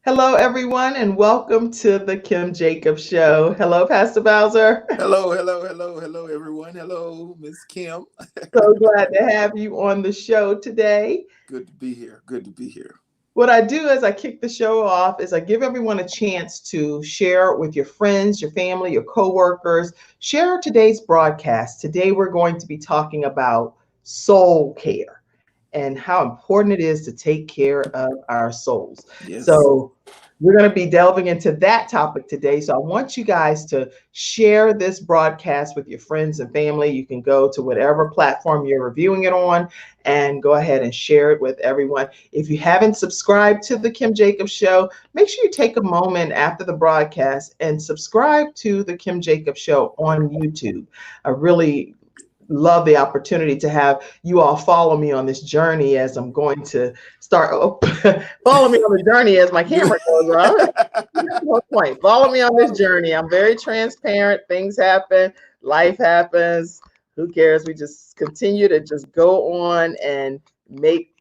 Hello, everyone, and welcome to the Kim Jacobs Show. Hello, Pastor Bowser. Hello, everyone. Hello, Miss Kim. So glad to have you on the show today. Good to be here. Good to be here. What I do as I kick the show off is I give everyone a chance to share with your friends, your family, your coworkers. Share today's broadcast. Today, we're going to be talking about soul care and how important it is to take care of our souls. Yes. So, we're going to be delving into that topic today. So, I want you guys to share this broadcast with your friends and family. You can go to whatever platform you're reviewing it on and go ahead and share it with everyone. If you haven't subscribed to the Kim Jacobs Show, make sure you take a moment after the broadcast and subscribe to the Kim Jacobs Show on YouTube. I really love the opportunity to have you all follow me on this journey as I'm going to start. Follow me on the journey as my camera goes on. No point. Follow me on this journey. I'm very transparent. Things happen. Life happens. Who cares? We just continue to just go on and make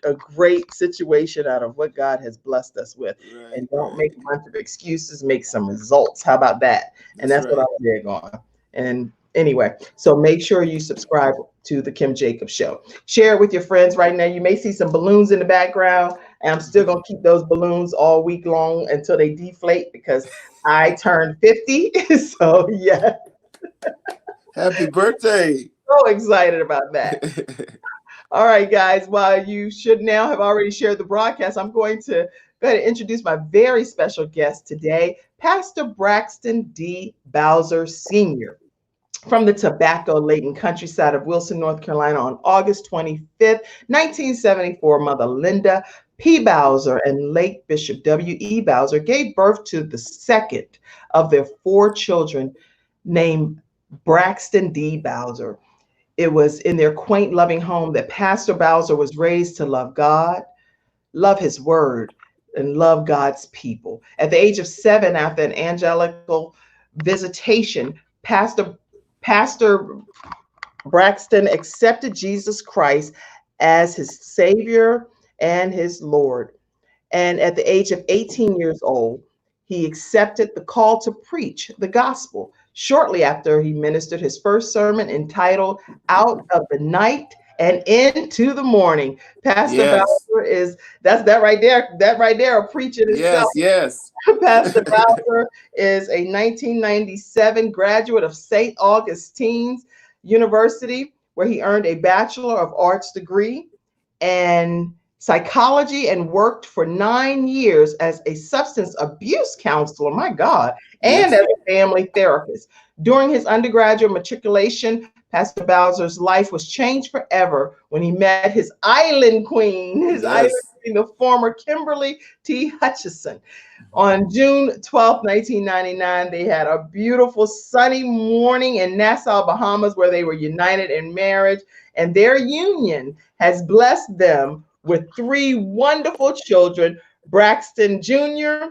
a great situation out of what God has blessed us with. Right, And don't right. make a bunch of excuses, make some results. How about that? And That's that's what right. I'm big on. And anyway, so make sure you subscribe to the Kim Jacobs Show. Share it with your friends right now. You may see some balloons in the background, and I'm still going to keep those balloons all week long until they deflate because I turned 50. So, yeah, Happy birthday. so excited about that. All right, guys, while you should now have already shared the broadcast, I'm going to go ahead and introduce my very special guest today, Pastor Braxton D. Bowser Sr. from the tobacco-laden countryside of Wilson, North Carolina on August 25th, 1974. Mother Linda P. Bowser and late Bishop W.E. Bowser gave birth to the second of their four children named Braxton D. Bowser. It was in their quaint, loving home that Pastor Bowser was raised to love God, love his word, and love God's people. At the age of 7, after an angelical visitation, Pastor Braxton accepted Jesus Christ as his Savior and his Lord. And at the age of 18 years old, he accepted the call to preach the gospel. Shortly after, he ministered his first sermon entitled Out of the Night and Into the Morning. Pastor Yes. Bowser is that right there. That right there, a preacher itself. Yes, yes. Pastor Bowser is a 1997 graduate of St. Augustine's University, where he earned a Bachelor of Arts degree and psychology and worked for 9 years as a substance abuse counselor, my God, and Yes. as a family therapist. During his undergraduate matriculation, Pastor Bowser's life was changed forever when he met his island queen, Yes. the former Kimberly T. Hutchison. On June 12th, 1999, they had a beautiful sunny morning in Nassau, Bahamas, where they were united in marriage. And their union has blessed them with three wonderful children: Braxton Jr.,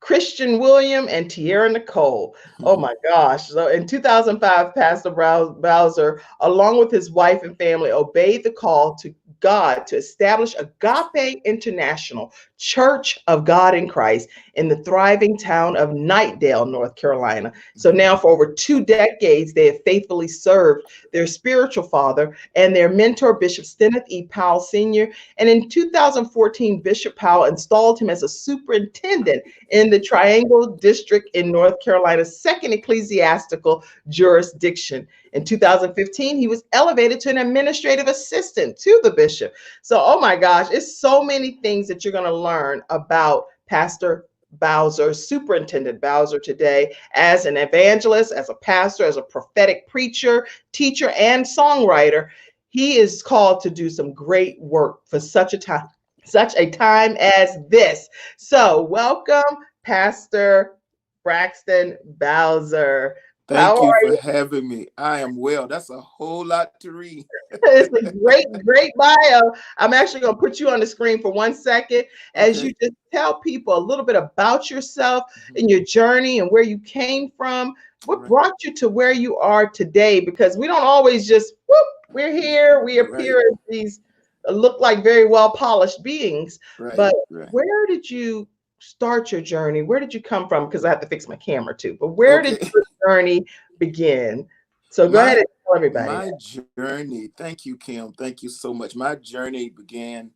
Christian William, and Tierra Nicole. Oh my gosh. So in 2005, Pastor Bowser, along with his wife and family, obeyed the call to God to establish Agape International Church of God in Christ in the thriving town of Knightdale, North Carolina. So now, for over 2 decades, they have faithfully served their spiritual father and their mentor, Bishop Stenneth E. Powell Sr. And in 2014, Bishop Powell installed him as a superintendent in the Triangle District in North Carolina's second ecclesiastical jurisdiction. In 2015, he was elevated to an administrative assistant to the bishop. So, oh my gosh, it's so many things that you're going to learn about Pastor Bowser, Superintendent Bowser, today as an evangelist, as a pastor, as a prophetic preacher, teacher, and songwriter. He is called to do some great work for such a time as this. So, welcome, Pastor Braxton Bowser. How Thank you are for you? having me. I am well. That's a whole lot to read. It's a great, great bio. I'm actually going to put you on the screen for 1 second as you Okay. just tell people a little bit about yourself Mhm. and your journey and where you came from. What Right. brought you to where you are today? Because we don't always just, whoop, we're here, we Right. appear as these look like very well polished beings. Right. But Right. where did you start your journey? Where did you come from? Because I have to fix my camera too. But where did Okay. your journey begin? So go ahead My and tell everybody my that. journey, thank you, Kim. Thank you so much. My journey began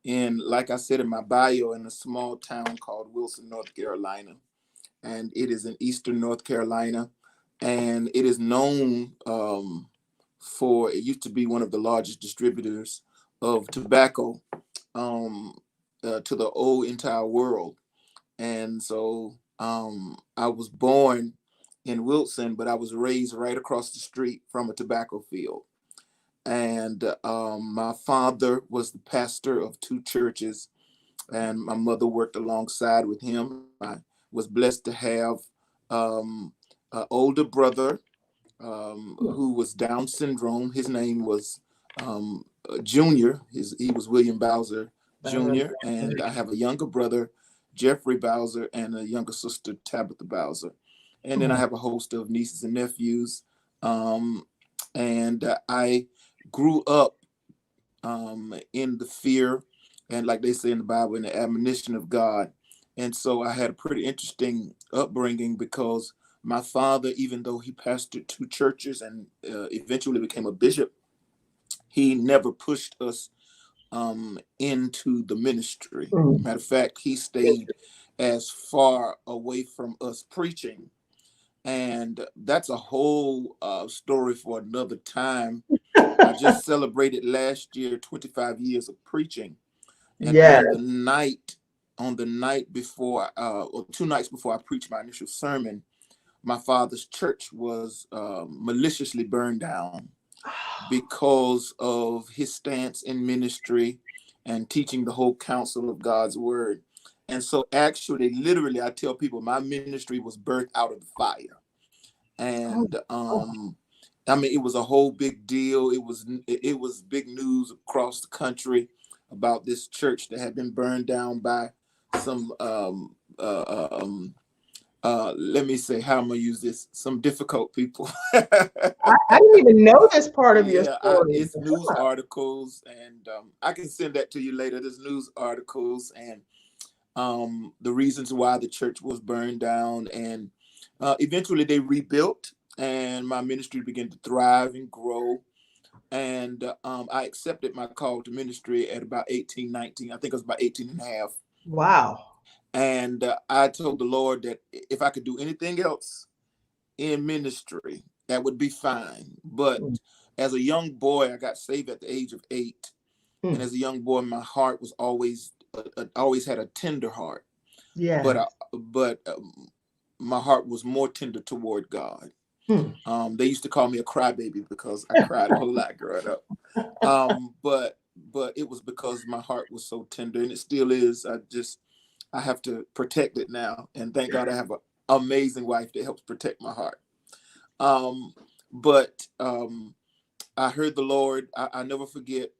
in, like I said in my bio, in a small town called Wilson, North Carolina. And it is in eastern North Carolina. And it is known for, it used to be one of the largest distributors of tobacco to the whole entire world. And so I was born in Wilson, but I was raised right across the street from a tobacco field. And my father was the pastor of two churches, and my mother worked alongside with him. I was blessed to have an older brother who was Down syndrome. His name was Junior. He was William Bowser I remember Jr. And I have a younger brother, Jeffrey Bowser, and a younger sister, Tabitha Bowser. And then I that. have a host of nieces and nephews. Um, and I grew up in the fear and, like they say in the Bible, in the admonition of God. And so I had a pretty interesting upbringing because my father, even though he pastored two churches and eventually became a bishop, he never pushed us into the ministry. Mm. Matter of fact, he stayed as far away from us preaching. And that's a whole story for another time. I just celebrated last year 25 years of preaching, and Yes. on the night before, or 2 nights before I preached my initial sermon, my father's church was maliciously burned down because of his stance in ministry and teaching the whole counsel of God's word. And so, actually, literally, I tell people my ministry was birthed out of the fire. Oh, And oh, I mean, it was a whole big deal. It was big news across the country about this church that had been burned down by some let me say, how I'm gonna use this, some difficult people. I didn't even know this part of your Yeah, story. it's news articles, and I can send that to you later. There's news articles and the reasons why the church was burned down, and eventually they rebuilt, and my ministry began to thrive and grow. And I accepted my call to ministry at about 18, 19. I think it was about 18 and a half. Wow. And I told the Lord that if I could do anything else in ministry, that would be fine. But Mm, as a young boy, I got saved at the age of 8. And mm. as a young boy, my heart was always had a tender heart. But Yes. my heart was more tender toward God. Mm. They used to call me a crybaby because I cried a whole lot growing up. But it was because my heart was so tender, and it still is. I have to protect it now, and thank God I have an amazing wife that helps protect my heart. Um, but I heard the Lord. I never forget.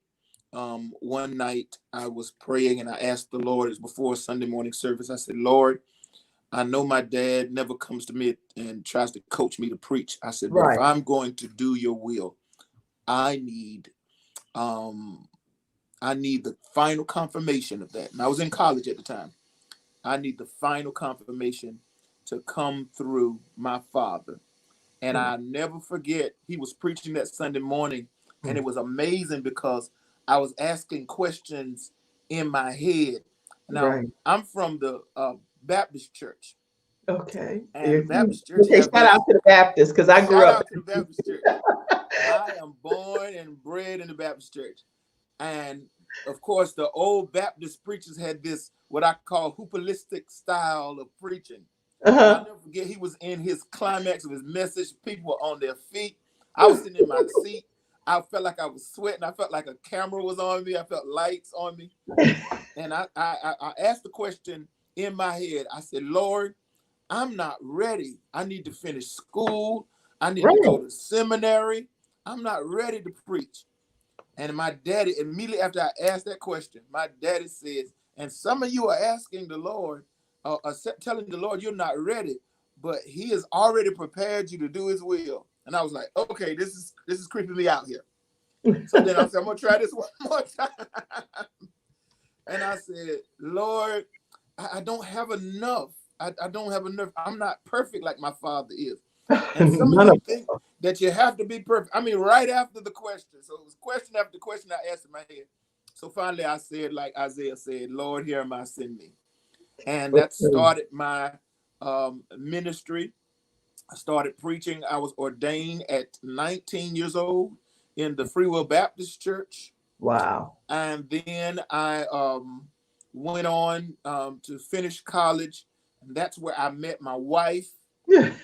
One night I was praying and I asked the Lord, it was before Sunday morning service. I said, Lord, I know my dad never comes to me and tries to coach me to preach. I said, but if Right. I'm going to do your will, I need um I need the final confirmation of that. And I was in college at the time. I need the final confirmation to come through my father. And Mm, I never forget, he was preaching that Sunday morning, and mm. it was amazing because I was asking questions in my head. Now, Right. I'm from the Baptist church, Okay. and the Baptist church Okay. have Shout out this. to the Baptist because I grew Shout up. out to the Baptist church. I am born and bred in the Baptist church. And of course, the old Baptist preachers had this, what I call hoopalistic style of preaching. And I'll Uh-huh. never forget, he was in his climax of his message. People were on their feet. I was sitting in my seat. I felt like I was sweating. I felt like a camera was on me. I felt lights on me. And I asked the question in my head. I said, Lord, I'm not ready. I need to finish school. I need to Right. go to seminary. I'm not ready to preach. And my daddy, immediately after I asked that question, my daddy says, and some of you are asking the Lord, telling the Lord you're not ready, but he has already prepared you to do his will. And I was like, okay, this is creeping me out here. So then I said, I'm gonna try this one more time. And I said, Lord, I don't have enough. I don't have enough. I'm not perfect like my father is. And some of None you of think that you have to be perfect. I mean, right after the question. So it was question after question I asked in my head. So finally I said, like Isaiah said, Lord, here am I, send me. And that us. started my ministry. I started preaching. I was ordained at 19 years old in the Free Will Baptist Church. Wow. And then I went on to finish college. And that's where I met my wife.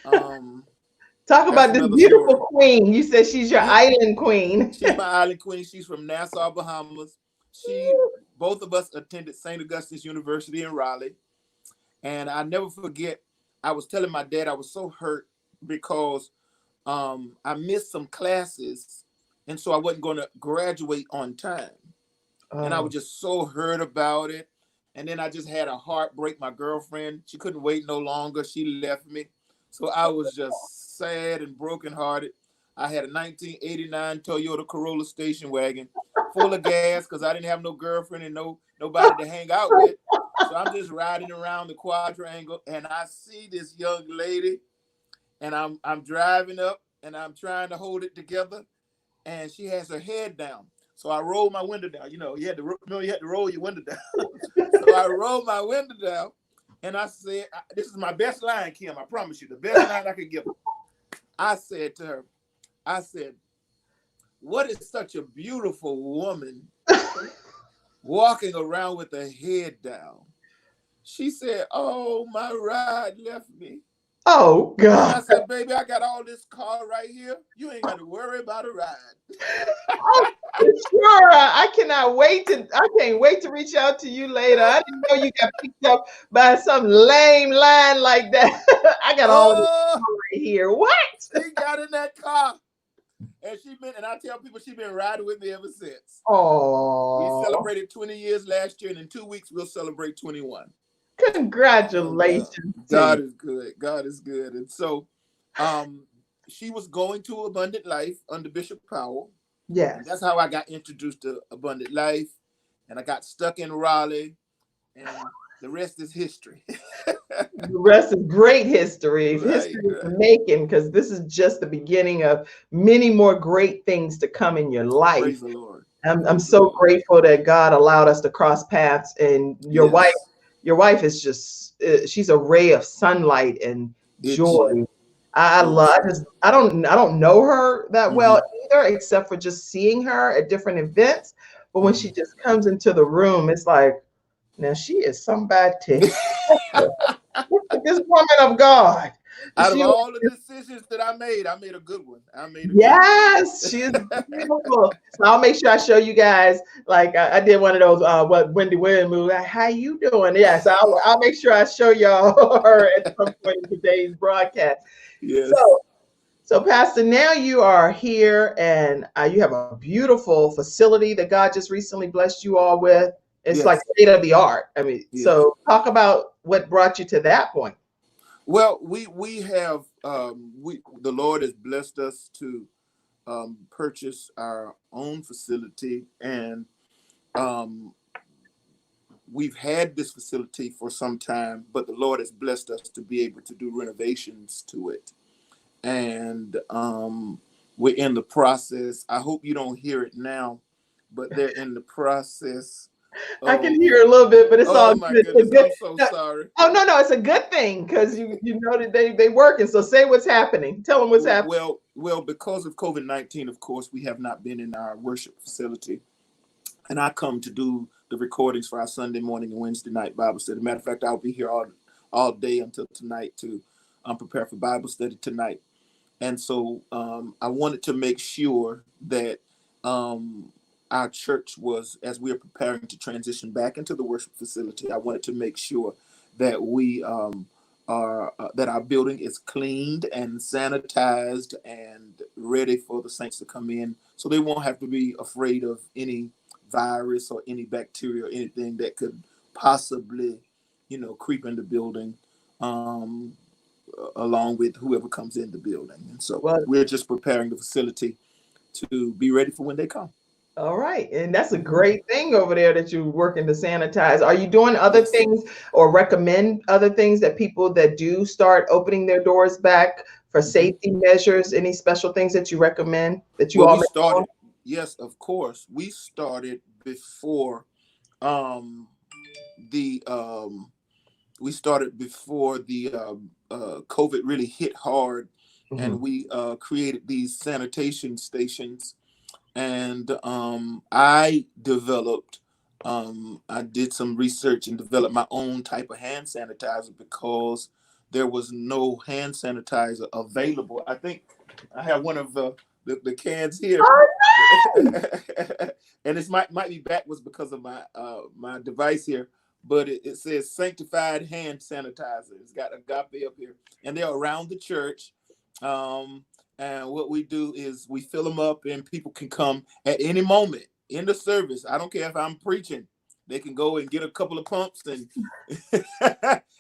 Um, Talk that's about this another beautiful story. queen. You said she's your Yeah, island queen. she's my island queen. She's from Nassau, Bahamas. Both of us attended St. Augustine's University in Raleigh. And I never forget, I was telling my dad I was so hurt because I missed some classes, and so I wasn't going to graduate on time. And I was Oh, just so hurt about it. And then I just had a heartbreak. My girlfriend, she couldn't wait no longer. She left me. So I was just sad and brokenhearted. I had a 1989 Toyota Corolla station wagon full of gas because I didn't have no girlfriend and nobody to hang out with. So I'm just riding around the quadrangle and I see this young lady and I'm driving up and I'm trying to hold it together and she has her head down. So I rolled my window down. You had to roll your window down. So I rolled my window down, and I said, "This is my best line, Kim. I promise you, the best line I could give her." I said to her, "I said, what is such a beautiful woman walking around with her head down?" She said, "Oh, my ride left me." oh And God. I said, "Baby, I got all this car right here. You ain't got to worry about a ride." Oh, sure. I cannot wait to. I can't wait to reach out to you later. I didn't know you got picked up by some lame line like that. I got all of this Oh, right here. What? she got in that car. And I tell people she's been riding with me ever since. We Oh, celebrated 20 years last year, and in 2 weeks we'll celebrate 21. And congratulations to you. God is good. God is good. And so, um, she was going to Abundant Life under Bishop Powell, and that's Yes. how I got introduced to Abundant Life. And I got stuck in Raleigh, and the rest is history. The rest is great history. Right, History is the right. making because this is just the beginning of many more great things to come in your life. Praise the Lord. I'm Praise the so Lord. grateful that God allowed us to cross paths. And Yes, your wife is just she's a ray of sunlight and it she. joy. I It love. she. I don't know her that well Mm-hmm. either, except for just seeing her at different events. But when she Mm-hmm. just comes into the room, it's like now she is somebody to look at this woman of God. Out of She all the decisions that I made a good one. I made a good one. Yes, she is beautiful. So I'll make sure I show you guys. Like I did one of those what Wendy Williams movie. Like, how you doing? Yes, I'll make sure I show y'all her at some point in today's broadcast. Yes, So so Pastor, now you are here and you have a beautiful facility that God just recently blessed you all with. It's like yes, state of the art. I mean, yes. so talk about what brought you to that point. Well, we have we the Lord has blessed us to purchase our own facility, and um, we've had this facility for some time, but the Lord has blessed us to be able to do renovations to it, and we're in the process. I hope you don't hear it now, but they're in the process I can of. hear a little bit, but it's all Oh good. my It's a goodness, good. I'm so No, sorry. oh no, it's a good thing because you know that they working. So say what's happening. Tell them what's happening. Well, because of COVID-19, of course, we have not been in our worship facility, and I come to do the recordings for our Sunday morning and Wednesday night Bible study. Matter of fact, I'll be here all day until tonight to prepare for Bible study tonight. And so I wanted to make sure that our church was, as we are preparing to transition back into the worship facility, I wanted to make sure that we are that our building is cleaned and sanitized and ready for the saints to come in, so they won't have to be afraid of any virus or any bacteria or anything that could possibly, creep in the building. Um, Along with whoever comes in the building. And so Well, we're just preparing the facility to be ready for when they come. All right. And that's a great thing over there that you're working to sanitize. Are you doing other Yes. things or recommend other things that people that do start opening their doors back for Hmm. safety measures? Any special things that you recommend that you Well, all we may be doing? started. Yes, of course. We started before um, the COVID really hit hard, and Mhm. we created these sanitation stations. And I did some research and developed my own type of hand sanitizer because there was no hand sanitizer available. I think I have one of the cans here. Oh, nice. And this might be backwards because of my device here, but it says sanctified hand sanitizer. It's got agape up here, and they're around the church. Um, and what we do is we fill them up, and people can come at any moment in the service. I don't care if I'm preaching; they can go and get a couple of pumps and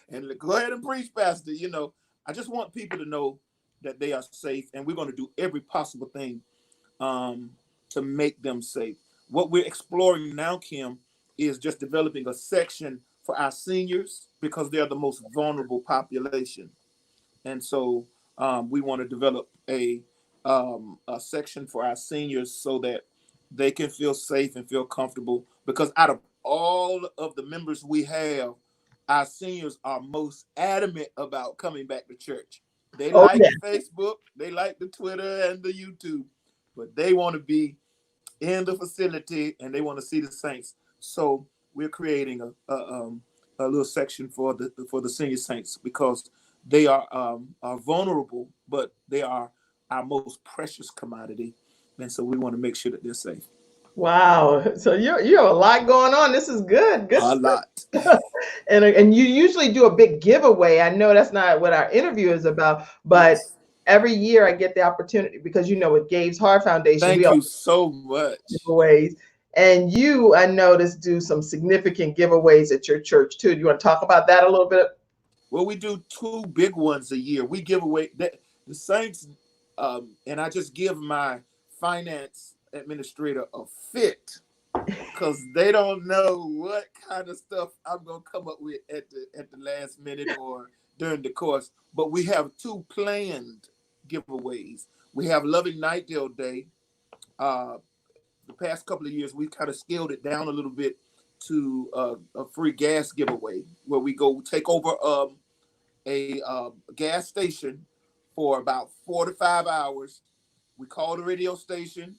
and go ahead and preach, Pastor. I just want people to know that they are safe, and we're going to do every possible thing um, to make them safe. What we're exploring now, Kim, is just developing a section for our seniors because they're the most vulnerable population. And so we want to develop a section for our seniors so that they can feel safe and feel comfortable. Because out of all of the members we have, our seniors are most adamant about coming back to church. They Oh, like yeah. the Facebook, they like the Twitter and the YouTube, but they want to be in the facility and they want to see the saints. So we're creating a little section for the senior saints because they are vulnerable, but they are our most precious commodity, and so we want to make sure that they're safe. Wow. So you have a lot going on. This is good. Good A stuff. lot. And you usually do a big giveaway. I know that's not what our interview is about, but Yes. every year I get the opportunity because with Gabe's Heart Foundation, we Thank all you so much. giveaways. And you, I noticed, do some significant giveaways at your church too. Do you want to talk about that a little bit? Well, we do two big ones a year. We give away the Saints, and I just give my finance administrator a fit because they don't know what kind of stuff I'm gonna come up with at the last minute or during the course. But we have two planned giveaways. We have Loving Nightdale Day. Uh, the past couple of years, we've kind of scaled it down a little bit to a free gas giveaway where we go take over a gas station for about 4 to 5 hours. We call the radio station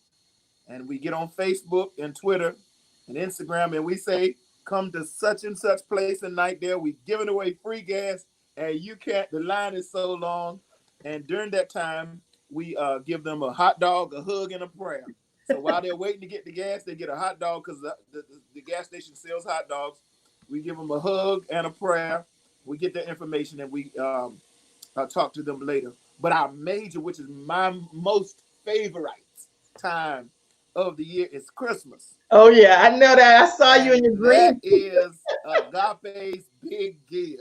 and we get on Facebook and Twitter and Instagram and we say, come to such and such place in Nightdale. We're giving away free gas and you can't, the line is so long. And during that time, we give them a hot dog, a hug, and a prayer. So while they're waiting to get the gas, they get a hot dog because the gas station sells hot dogs. We give them a hug and a prayer. We get their information and we talk to them later. But our major, which is my most favorite time of the year, is Christmas. Oh yeah, I know that. I saw you in And your that green. is Agape's Big Give.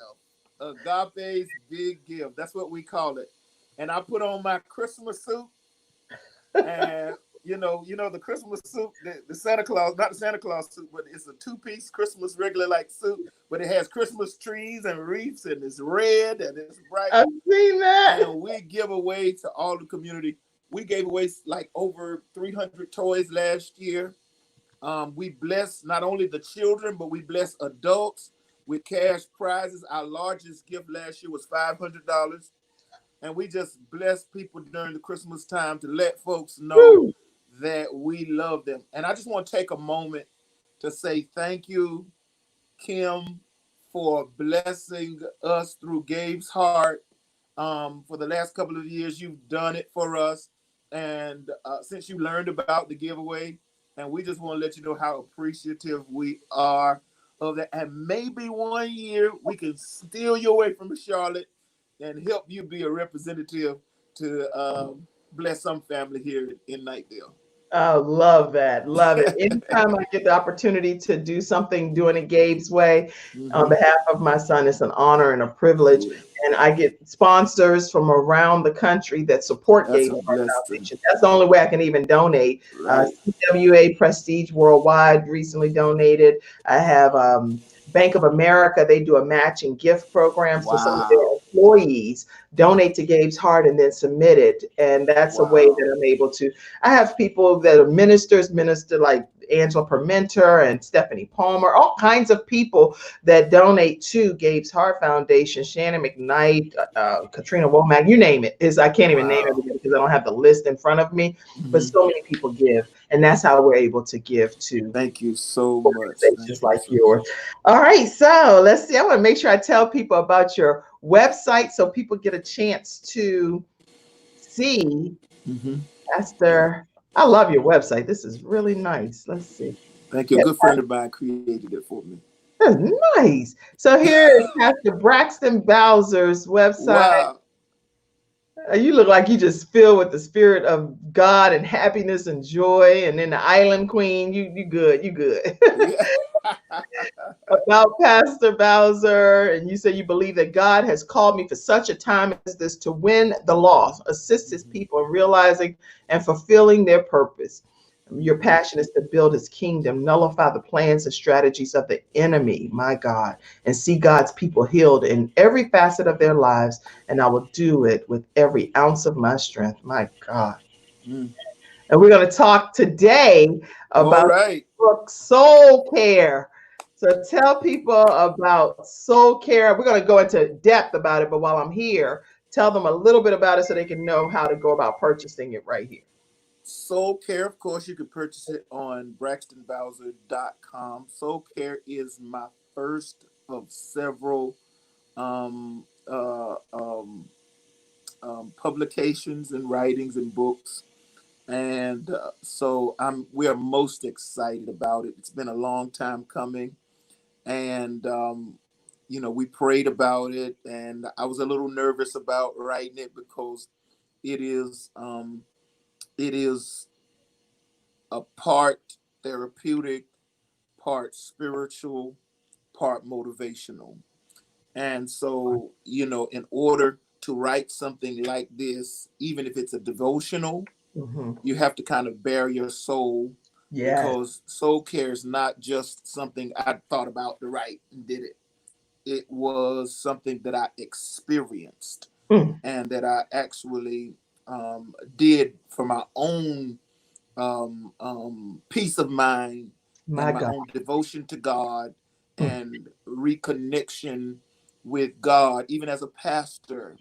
Agape's Big Give. That's what we call it. And I put on my Christmas suit and the Christmas suit, the Santa Claus, not the Santa Claus suit, but it's a two-piece Christmas regular like suit, but it has Christmas trees and wreaths and it's red and it's bright. I've seen that. And we give away to all the community. We gave away like over 300 toys last year. We blessed not only the children, but we blessed adults with cash prizes. Our largest gift last year was $500. And we just bless people during the Christmas time to let folks know Woo. that we love them. And I just want to take a moment to say thank you, Kim, for blessing us through Gabe's Heart. For the last couple of years, you've done it for us. And since you learned about the giveaway, and we just want to let you know how appreciative we are of that. And maybe one year we can steal you away from Charlotte and help you be a representative to bless some family here in Nightdale. Oh, love that. Love it. Anytime I get the opportunity to do something doing it Gabe's way on Hmm. behalf of my son, it's an honor and a privilege. Yeah, And I get sponsors from around the country that support that's Gabe a Art blessing, Foundation. That's the only way I can even donate. right? CWA Prestige Worldwide recently donated. I have Bank of America. They do a matching gift program. So some of their Wow, employees donate to Gabe's Heart and then submit it. And that's a way wow. that I'm able to. I have people that are ministers, minister like Angela Permenter and Stephanie Palmer, all kinds of people that donate to Gabe's Heart Foundation. Shannon McKnight, Katrina Womack, you name it. I can't even name Wow. everybody because I don't have the list in front of me. But Hmm. so many people give, and that's how we're able to give to Thank you so much. organizations Thank you like so yours. All right, so let's see. I want to make sure I tell people about your website so people get a chance to see. much. Hmm. Pastor, I love your website. This is really nice. Let's see. Thank you. A Yeah, good friend of mine created it for me. that's nice. So here is Pastor Braxton Bowser's website. Wow. You look like you just filled with the spirit of God and happiness and joy. And then the Island Queen, you good, you good. Yeah. About Pastor Bowser, and you say you believe that God has called me for such a time as this to win the lost, assist his Mhm, people in realizing and fulfilling their purpose. Your mhm, passion is to build his kingdom, nullify the plans and strategies of the enemy, my God, and see God's people healed in every facet of their lives. And I will do it with every ounce of my strength, my God. mm. And we're going to talk today All about the right. book Soul Care. So tell people about Soul Care. We're going to go into depth about it, but while I'm here, tell them a little bit about it so they can know how to go about purchasing it right here. Soul Care, of course, you can purchase it on braxtonbowser.com. Soul Care is my first of several um, uh, um, publications and writings and books. And so we are most excited about it. It's been a long time coming. And we prayed about it, and I was a little nervous about writing it because it is it is a part therapeutic, part spiritual, part motivational. And so, in order to write something like this, even if it's a devotional, Mhm. you have to kind of bare your soul, Yes. because soul care is not just something I thought about to write and did it. It was something that I experienced Mm, and that I actually did for my own peace of mind and my my God. own devotion to God Mm. and reconnection with God, even as a pastor.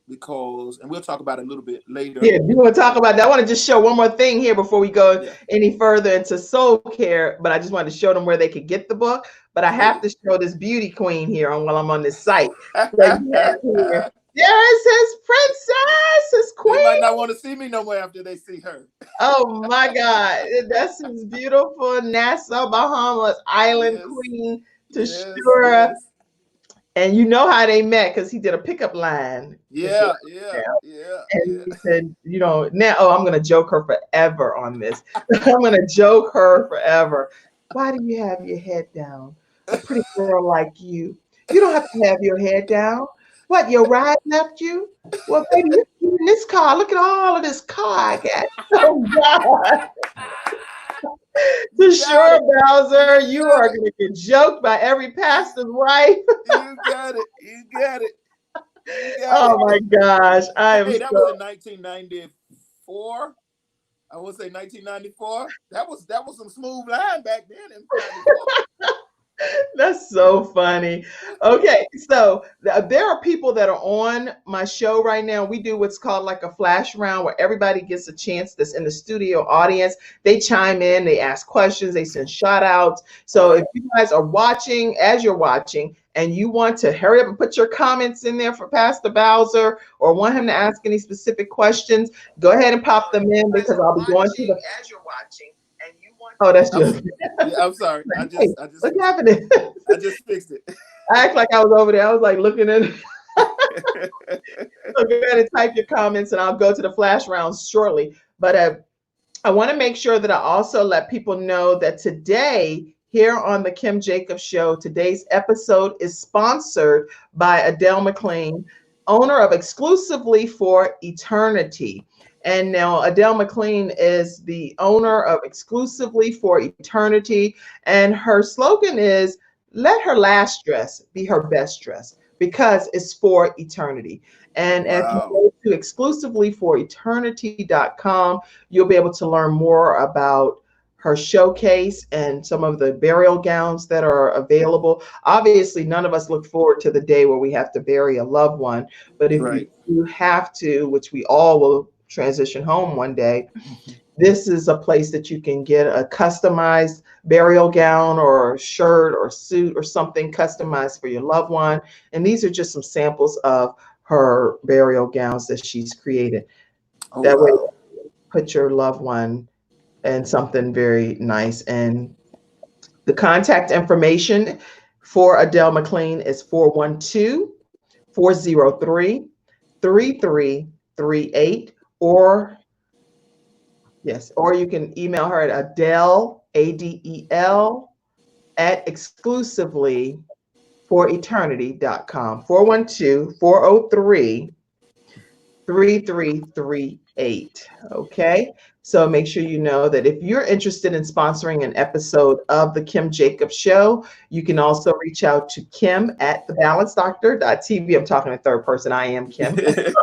Because, and we'll talk about it a little bit later. Yeah, you want to talk about that? I want to just show one more thing here before we go Yeah, any further into Soul Care, but I just wanted to show them where they could get the book. But I have good. to show this beauty queen here on while I'm on this site. So you have here. There is his princess, his They might not queen. want to see me no more after they see her. Oh my God. That's his beautiful Nassau, Bahamas island Yes, queen, yes, Tashura. yes. And you know how they met because he did a pickup line. Yeah, yeah, yeah, And yeah. he said, now, oh, I'm going to joke her forever on this. I'm going to joke her forever. Why do you have your head down? A pretty girl like you don't have to have your head down. What, your ride left you? Well, baby, you in this car. Look at all of this car I got. Oh, God. You For got sure, it. Bowser, You you got are it. going to get joked by every pastor's wife. You got it. You got it. You got Oh, it. my gosh. I am Hey, that was so in 1994. I would say 1994. That was some smooth line back then in '94. That's so funny. Okay, so there are people that are on my show right now. We do what's called like a flash round where everybody gets a chance that's in the studio audience. They chime in, they ask questions, they send shout outs. All So right. if you guys are watching, as you're watching, and you want to hurry up and put your comments in there for Pastor Bowser or want him to ask any specific questions, go ahead and pop them in because I'll be going through the. Oh, that's I'm you. s- yeah, I'm sorry. Hey, what's happening? I just fixed it. I act like I was over there. I was like looking at it. So go ahead and type your comments and I'll go to the flash rounds shortly. But I want to make sure that I also let people know that today, here on the Kim Jacobs Show, today's episode is sponsored by Adele McLean, owner of Exclusively for Eternity. And now Adele McLean is the owner of Exclusively for Eternity. And her slogan is, let her last dress be her best dress because it's for eternity. And if you Wow. go to exclusivelyforeternity.com, you'll be able to learn more about her showcase and some of the burial gowns that are available. Obviously, none of us look forward to the day where we have to bury a loved one, but if Right. you have to, which we all will transition home one day, this is a place that you can get a customized burial gown or shirt or suit or something customized for your loved one. And these are just some samples of her burial gowns that she's created. Oh, That way, wow. put your loved one in something very nice. And the contact information for Adele McLean is 412-403-3338, or yes, or you can email her at Adele, ADEL, at exclusivelyforeternity.com. 412-403-3338. Okay. So make sure you know that if you're interested in sponsoring an episode of the Kim Jacobs Show, you can also reach out to Kim at thebalancedoctor.tv. I'm talking in third person. I am Kim. To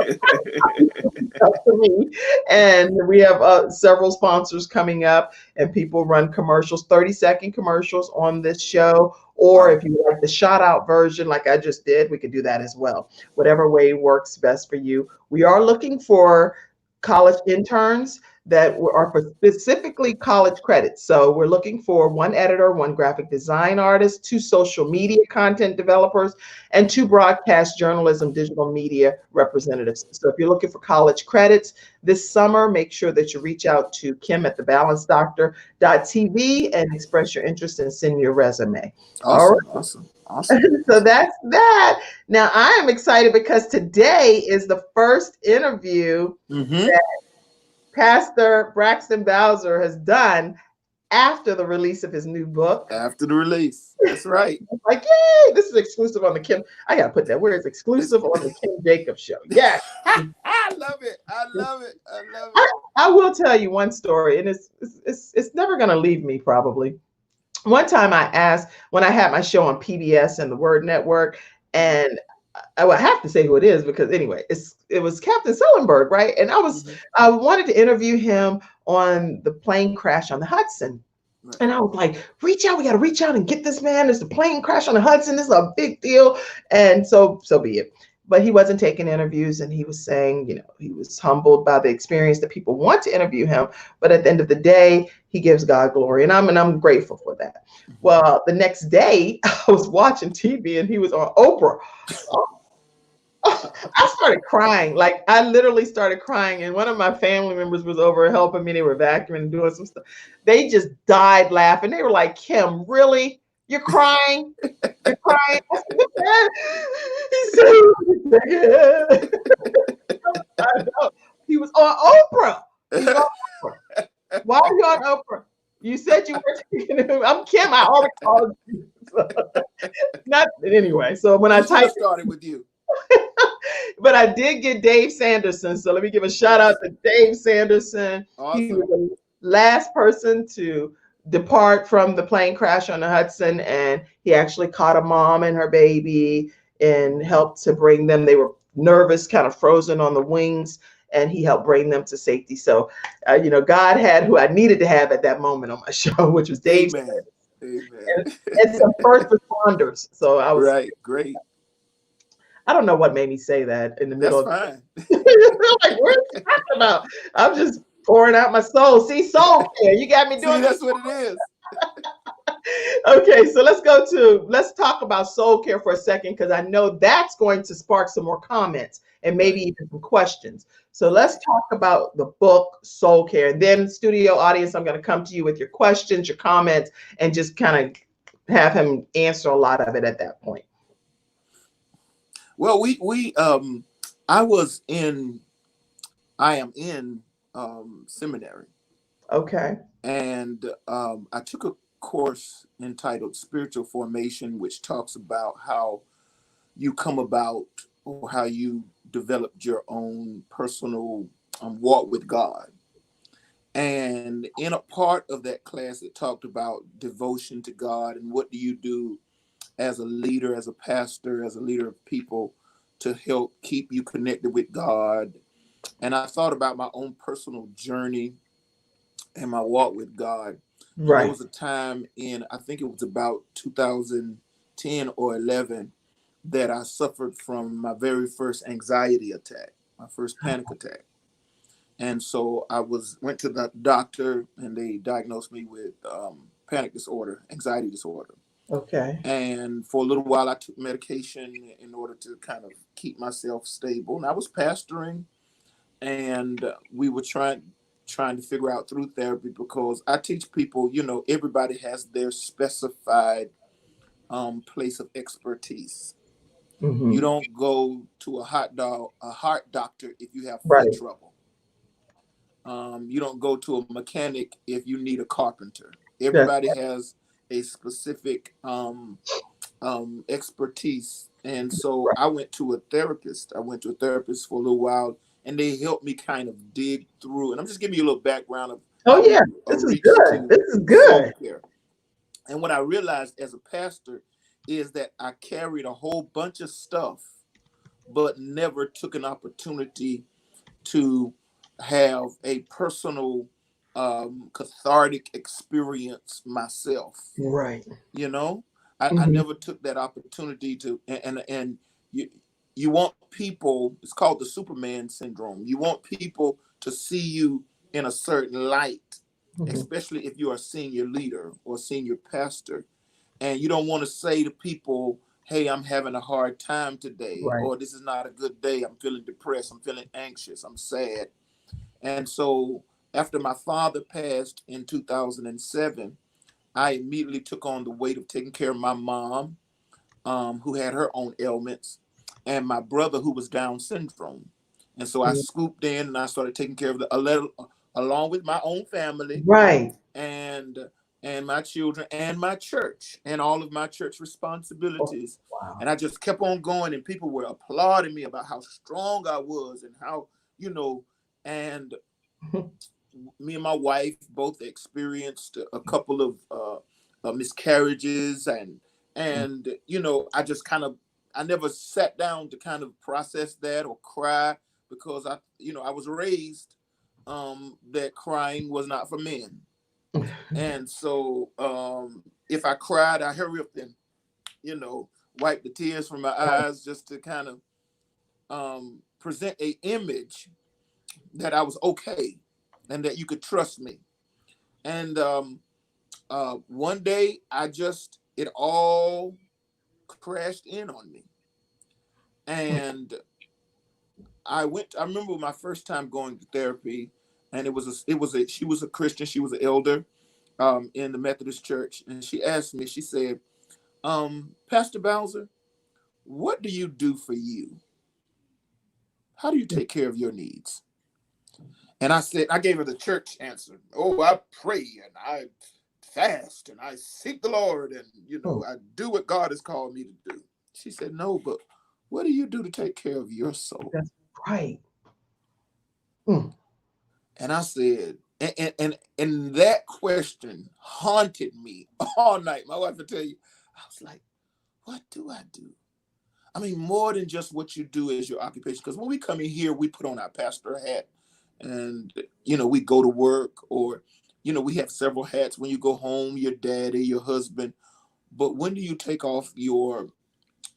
me. And we have several sponsors coming up, and people run commercials, 30-second commercials on this show. Or Wow. if you like the shout out version, like I just did, we could do that as well. Whatever way works best for you. We are looking for college interns that are for specifically college credits. So we're looking for one editor, one graphic design artist, two social media content developers, and two broadcast journalism digital media representatives. So if you're looking for college credits this summer, make sure that you reach out to Kim at thebalancedoctor.tv and express your interest and send your resume. All Awesome. Awesome. Awesome. right. So that's that. Now I am excited because today is the first interview Mm-hmm. Pastor Braxton Bowser has done after the release of his new book. After the release. That's right. Like, yay, this is exclusive on the Kim. I gotta put that where it's It's, exclusive on the Kim Jacobs Show. Yes. I love it. I love it. I love I, it. I will tell you one story, and it's never gonna leave me probably. One time I asked when I had my show on PBS and the Word Network, and I would have to say who it is because anyway, it was Captain Sullenberg, right? And Mm-hmm. I wanted to interview him on the plane crash on the Hudson. Right. And I was like, reach out, we got to reach out and get this man. There's the plane crash on the Hudson. This is a big deal. And so be it. But he wasn't taking interviews, and he was saying, he was humbled by the experience that people want to interview him. But at the end of the day, he gives God glory. And I'm grateful for that. Well, the next day I was watching TV and he was on Oprah. I started crying. Like I literally started crying. And one of my family members was over helping me. They were vacuuming and doing some stuff. They just died laughing. They were like, Kim, really? You're crying? You're crying? He said, yeah. I know. He was on Oprah. He's on Oprah. Why are you on Oprah? You said you were taking him. I'm Kim. I already called you. Not anyway. So when I typed started with you. but I did get Dave Sanderson. So let me give a shout out to Dave Sanderson. Awesome. He was the last person to depart from the plane crash on the Hudson. And he actually caught a mom and her baby and helped to bring them. They were nervous, kind of frozen on the wings. And he helped bring them to safety. So, God had who I needed to have at that moment on my show, which was Dave. Amen. Amen. And some first responders. So I was right. Great. I don't know what made me say that in the middle. That's fine. Like, what are you talking about? I'm just pouring out my soul. See, soul care. You got me doing See, that's what it is. Okay, so let's talk about soul care for a second, because I know that's going to spark some more comments and maybe even some questions. So let's talk about the book Soul Care. And then studio audience, I'm going to come to you with your questions, your comments, and just kind of have him answer a lot of it at that point. Well, I am in seminary. Okay. And I took a course entitled Spiritual Formation, which talks about how you come about or how you developed your own personal walk with God. And in a part of that class, it talked about devotion to God and what do you do as a leader, as a pastor, as a leader of people to help keep you connected with God. And I thought about my own personal journey and my walk with God. And there Right. was a time in, I think it was about 2010 or 11, that I suffered from my very first anxiety attack, my first panic attack. And so I went to the doctor and they diagnosed me with panic disorder, anxiety disorder. Okay. And for a little while, I took medication in order to kind of keep myself stable. And I was pastoring, and we were trying to figure out through therapy, because I teach people, everybody has their specified place of expertise. You Mm-hmm. don't go to a heart doctor if you have foot Right. trouble. You don't go to a mechanic if you need a carpenter. That's Everybody has a specific expertise. And so right. I went to a therapist. I went to a therapist for a little while, and they helped me kind of dig through. And I'm just giving you a little background of Oh how we yeah, this is reached good. to This is soul good. care. And what I realized as a pastor is that I carried a whole bunch of stuff, but never took an opportunity to have a personal cathartic experience myself. Right. you know I Mm-hmm. never took that opportunity to, and you want people, it's called the Superman syndrome, you want people to see you in a certain light, Mm-hmm. especially if you're a senior leader or senior pastor, and you don't want to say to people, hey, I'm having a hard time today, Right. or this is not a good day, I'm feeling depressed, I'm feeling anxious, I'm sad. And so after my father passed in 2007, I immediately took on the weight of taking care of my mom, who had her own ailments, and my brother, who was Down syndrome. And so I Mm-hmm. scooped in and I started taking care of a little, along with my own family, Right. and my children and my church and all of my church Oh, responsibilities. wow. And I just kept on going, and people were applauding me about how strong I was and how, you know, and me and my wife both experienced a couple of miscarriages, and I just kind of, I never sat down to kind of process that or cry, because I was raised that crying was not for men. And so if I cried, I hurry up and wipe the tears from my eyes, just to kind of present a image that I was okay and that you could trust me. And one day, it all crashed in on me. And I remember my first time going to therapy, and she was a Christian, she was an elder in the Methodist church. And she asked me, she said, Pastor Bowser, what do you do for you? How do you take care of your needs? And I gave her the church answer. Oh, I pray and I fast and I seek the Lord, and Mm. I do what God has called me to do. She said, no, but what do you do to take care of your soul? That's right. Mm. And I said, and that question haunted me all night. My wife would tell you, I was like, what do I do? I mean, more than just what you do as your occupation. Because when we come in here, we put on our pastor hat, and we go to work, or we have several hats. When you go home, your daddy, your husband. But when do you take off your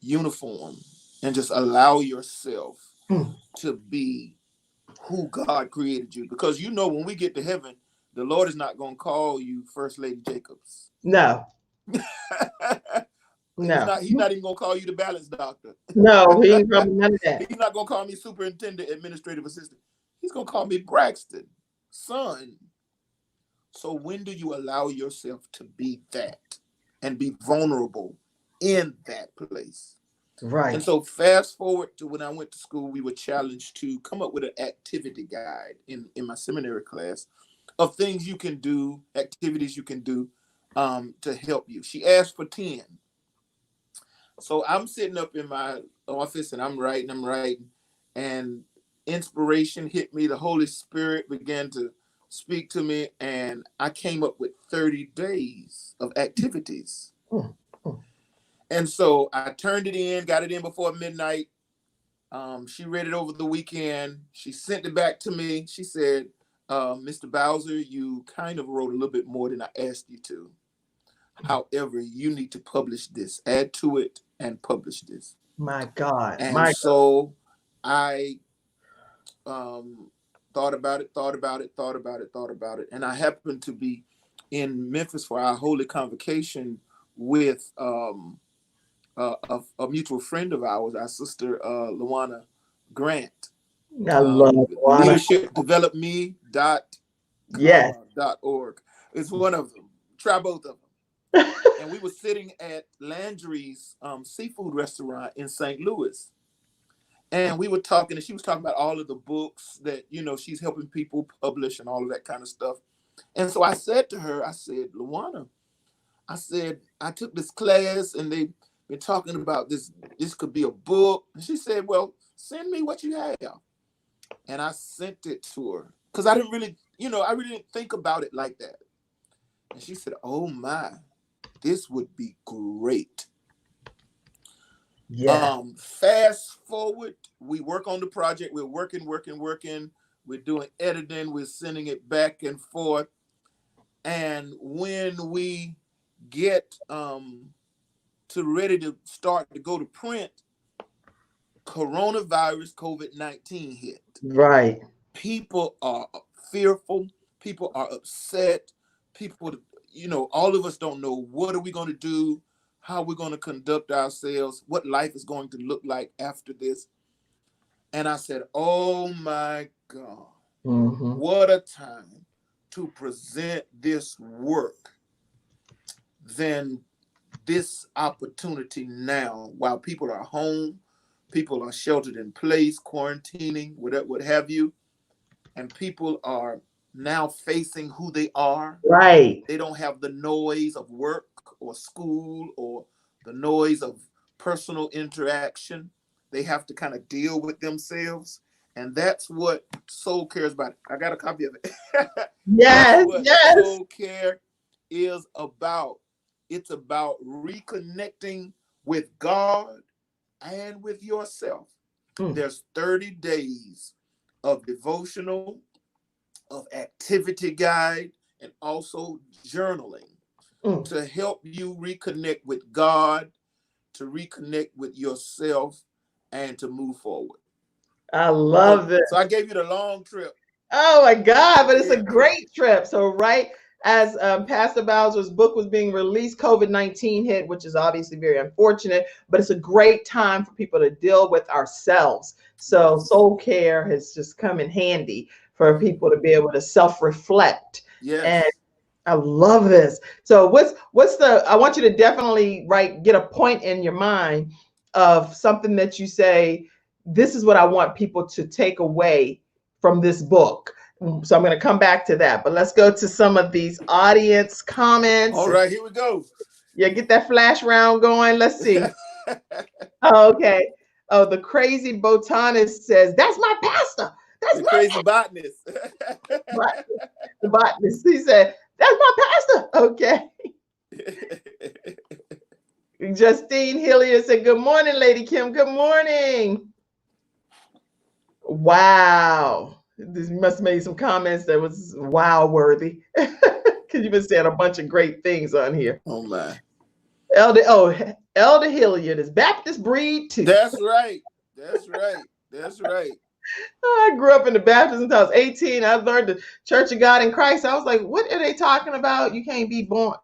uniform and just allow yourself Mm. to be who God created you? Because when we get to heaven, the Lord is not going to call you First Lady Jacobs. No. He's No. not. He's not even going to call you the balance doctor. No. He ain't probably none of that. He's not going to call me superintendent, administrative assistant. He's going to call me Braxton, son. So when do you allow yourself to be that and be vulnerable in that place? And Right. so fast forward to when I went to school, we were challenged to come up with an activity guide in my seminary class of things you can do, activities you can do to help you. She asked for 10. So I'm sitting up in my office and I'm writing, and inspiration hit me. The Holy Spirit began to speak to me, and I came up with 30 days of activities. And so I turned it in, got it in before midnight. She read it over the weekend. She sent it back to me. She said, Mr. Bowser, you kind of wrote a little bit more than I asked you to. However, you need to publish this, add to it and publish this. My God. And so I thought about it. And I happened to be in Memphis for our holy convocation with a mutual friend of ours, our sister Luana Grant. I love Leadership Develop Me .org. It's one of them. Try both of them. And we were sitting at Landry's seafood restaurant in St. Louis. And we were talking, and she was talking about all of the books that, she's helping people publish and all of that kind of stuff. And so I said to her, I said, Luana, I said, I took this class and they've been talking about this could be a book. And she said, well, send me what you have. And I sent it to her because I didn't really, I really didn't think about it like that. And she said, oh my, this would be great. Yeah. Fast forward, we work on the project. We're working. We're doing editing. We're sending it back and forth. And when we get ready to start to go to print, coronavirus, COVID-19 hit. Right. People are fearful. People are upset. People, all of us don't know what are we going to do, how we're going to conduct ourselves, what life is going to look like after this. And I said, oh my God, what a time to present this work than this opportunity now while people are home, people are sheltered in place, quarantining, what have you, and people are now facing who they are. Right. They don't have the noise of work or school or the noise of personal interaction. They have to kind of deal with themselves. And that's what Soul Care is about. I got a copy of it. Yes, yes. Soul Care is about. It's about reconnecting with God and with yourself. There's 30 days of devotional, of activity guide, and also journaling to help you reconnect with God, to reconnect with yourself, and to move forward. I love it. So I gave you the long trip. Oh my God, but it's a great trip. So right as Pastor Bowser's book was being released, COVID-19 hit, which is obviously very unfortunate, but it's a great time for people to deal with ourselves. So Soul Care has just come in handy for people to be able to self-reflect. Yes. And I love this. So I want you to definitely get a point in your mind of something that you say, this is what I want people to take away from this book. So I'm going to come back to that, but let's go to some of these audience comments. All right, here we go. Yeah, get that flash round going. Let's see. Okay. Oh, the crazy botanist says, that's my pastor. That's the crazy botanist. Right. The botanist. He said, that's my pastor. Okay. Justine Hilliard said, good morning, Lady Kim. Good morning. Wow. This must have made some comments that was wow worthy. Because you've been saying a bunch of great things on here. Oh my. Elder Hilliard is Baptist breed too. That's right. That's right. That's right. I grew up in the Baptist until I was 18. I learned the Church of God in Christ. I was like, what are they talking about? You can't be born.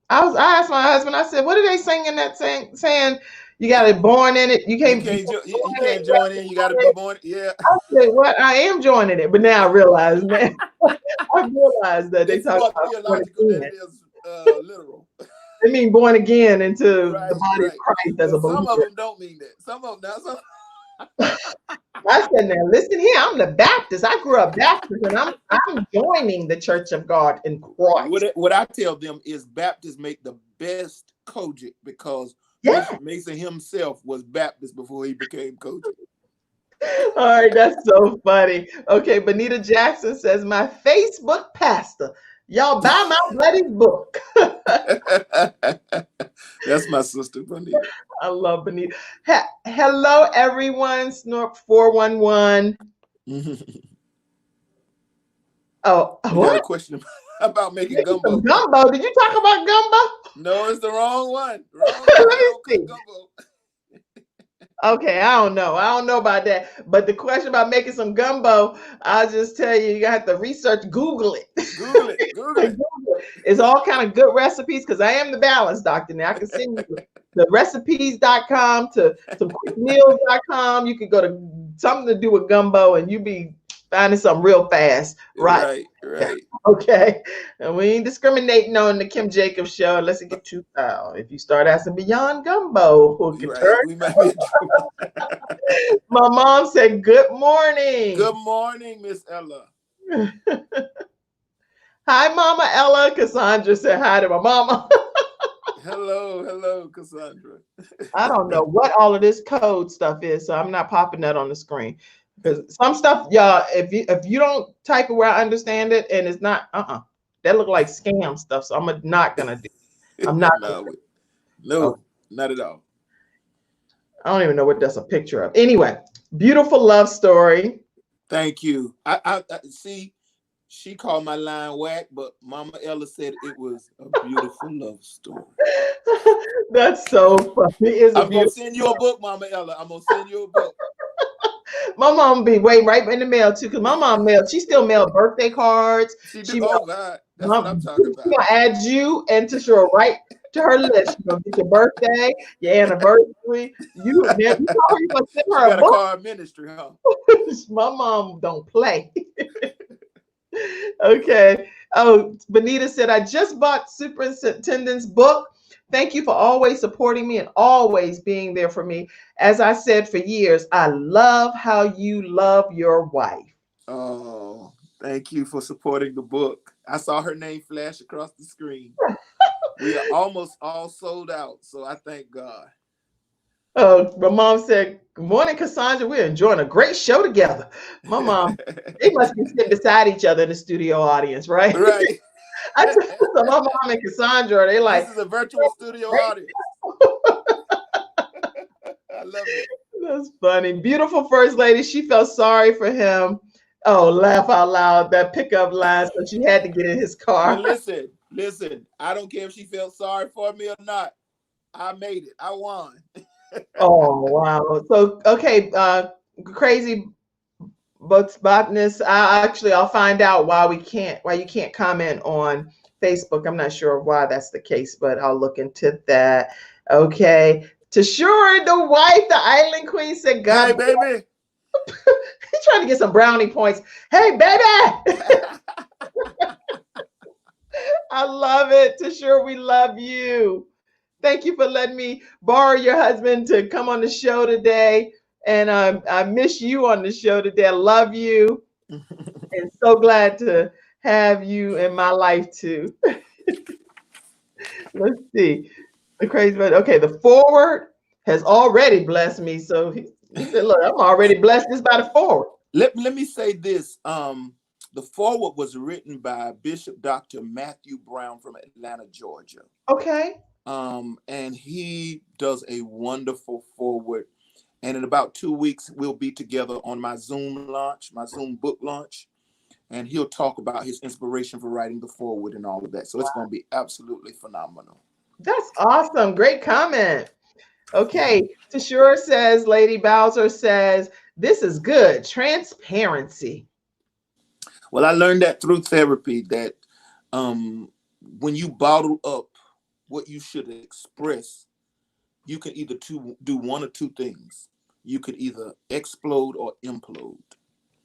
I asked my husband, I said, what are they singing that saying you got to be born in it? You can't join in. You got to be born. Yeah. I said, what? I am joining it. But now I realize, man, I realized that they talk about theological, that it is literal. They mean born again into the body of Christ as a believer. Some of them don't mean that. Some of them now. I said, now listen here, I'm the Baptist. I grew up Baptist, and I'm joining the Church of God in Christ. What I tell them is Baptists make the best Kojic because Yeah. Bishop Mason himself was Baptist before he became Kojic. All right, that's so funny. Okay, Bonita Jackson says, my Facebook pastor. Y'all buy my bloody book. That's my sister, Bonita. I love Bonita. Hello, everyone. Snorp 411. Oh, We got a what? question about making Making gumbo. some gumbo. Did you talk about gumbo? No, it's the wrong one. Wrong Let one. me I don't see. cook gumbo. Okay, I don't know. I don't know about that. But the question about making some gumbo, I'll just tell you, you have to research, Google it. Google it. Google it. Google it. It's all kind of good recipes because I am the balance doctor now. I can send you the recipes.com to quickmeals.com. You could go to something to do with gumbo and you be finding something real fast. Right. Right. Okay. And we ain't discriminating on the Kim Jacobs show unless it get too foul. If you start asking beyond gumbo, who can turn. We might be in trouble. My mom said, good morning. Good morning, Miss Ella. Hi, Mama Ella. Cassandra said hi to my mama. Hello, Cassandra. I don't know what all of this code stuff is, so I'm not popping that on the screen. Because some stuff, y'all, if you don't type it where I understand it and it's not, that look like scam stuff. So I'm not gonna do it. I'm not. No, not at all. I don't even know what that's a picture of. Anyway, beautiful love story. Thank you. I see. She called my line whack, but Mama Ella said it was a beautiful love story. That's so funny. I'm gonna send you a book, Mama Ella. I'm gonna send you a book. My mom be waiting right in the mail too, because my mom she still mailed birthday cards. She do. Oh God, that's what I'm talking about. She's gonna add you and Tashura right to her list. She's gonna get your birthday, your anniversary. You told her you gonna send her got a book. Car ministry, huh? My mom don't play. Okay. Oh, Benita said, I just bought Superintendent's book. Thank you for always supporting me and always being there for me. As I said for years, I love how you love your wife. Oh, thank you for supporting the book. I saw her name flash across the screen. We are almost all sold out, so I thank God. Oh, my mom said, good morning, Cassandra. We're enjoying a great show together. My mom, they must be sitting beside each other in the studio audience, right? Right. I told my mom and Cassandra, they like, this is a virtual studio audience. I love it. That's funny. Beautiful first lady. She felt sorry for him. Oh, laugh out loud. That pickup line. So she had to get in his car. Well, listen. I don't care if she felt sorry for me or not. I made it. I won. Oh, wow. So, okay. Crazy botanist. I'll find out why you can't comment on Facebook. I'm not sure why that's the case, but I'll look into that. Okay. Tashura, the wife, the island queen said, God. Hey, baby. He's trying to get some brownie points. Hey, baby. I love it. Tashura, we love you. Thank you for letting me borrow your husband to come on the show today. And I miss you on the show today. I love you. And so glad to have you in my life too. Let's see. The crazy one. Okay, the forward has already blessed me. So he said, look, I'm already blessed just by the forward. Let me say this. The forward was written by Bishop Dr. Matthew Brown from Atlanta, Georgia. Okay. And he does a wonderful forward. And in about 2 weeks, we'll be together on my Zoom book launch. And he'll talk about his inspiration for writing the forward and all of that. So it's going to be absolutely phenomenal. That's awesome. Great comment. Okay. Tashura says, Lady Bowser says, this is good. Transparency. Well, I learned that through therapy that when you bottle up what you should express, you can either do one or two things. You could either explode or implode.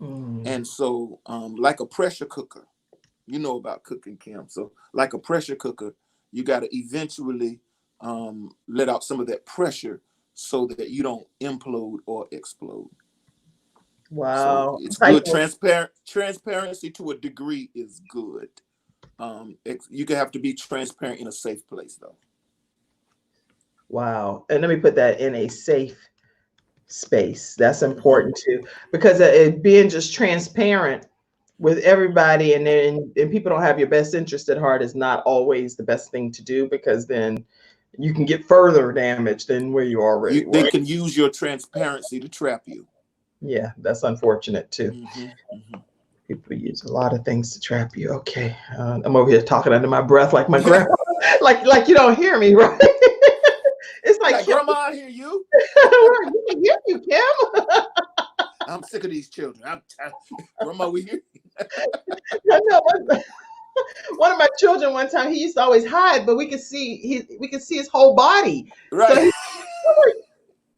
And so like a pressure cooker, you know about cooking, Kim. So like a pressure cooker, you got to eventually let out some of that pressure so that you don't implode or explode. So Wow. it's good. Transparency to a degree is good. You can have to be transparent in a safe place, though. Wow. And let me put that in a safe space. That's Mm-hmm. important too, because being just transparent with everybody and people don't have your best interest at heart is not always the best thing to do, because then you can get further damage than where you already They were. can use your transparency to trap you. Yeah, that's unfortunate too. Mm-hmm. Mm-hmm. People use a lot of things to trap you. Okay, I'm over here talking under my breath like my grandma, like you don't hear me, right? It's like Like, Kim, Grandma, I hear you. we can hear you, Kim. I'm sick of these children. Grandma, we hear you. I know. One of my children one time, he used to always hide, but we could see his whole body. So Right.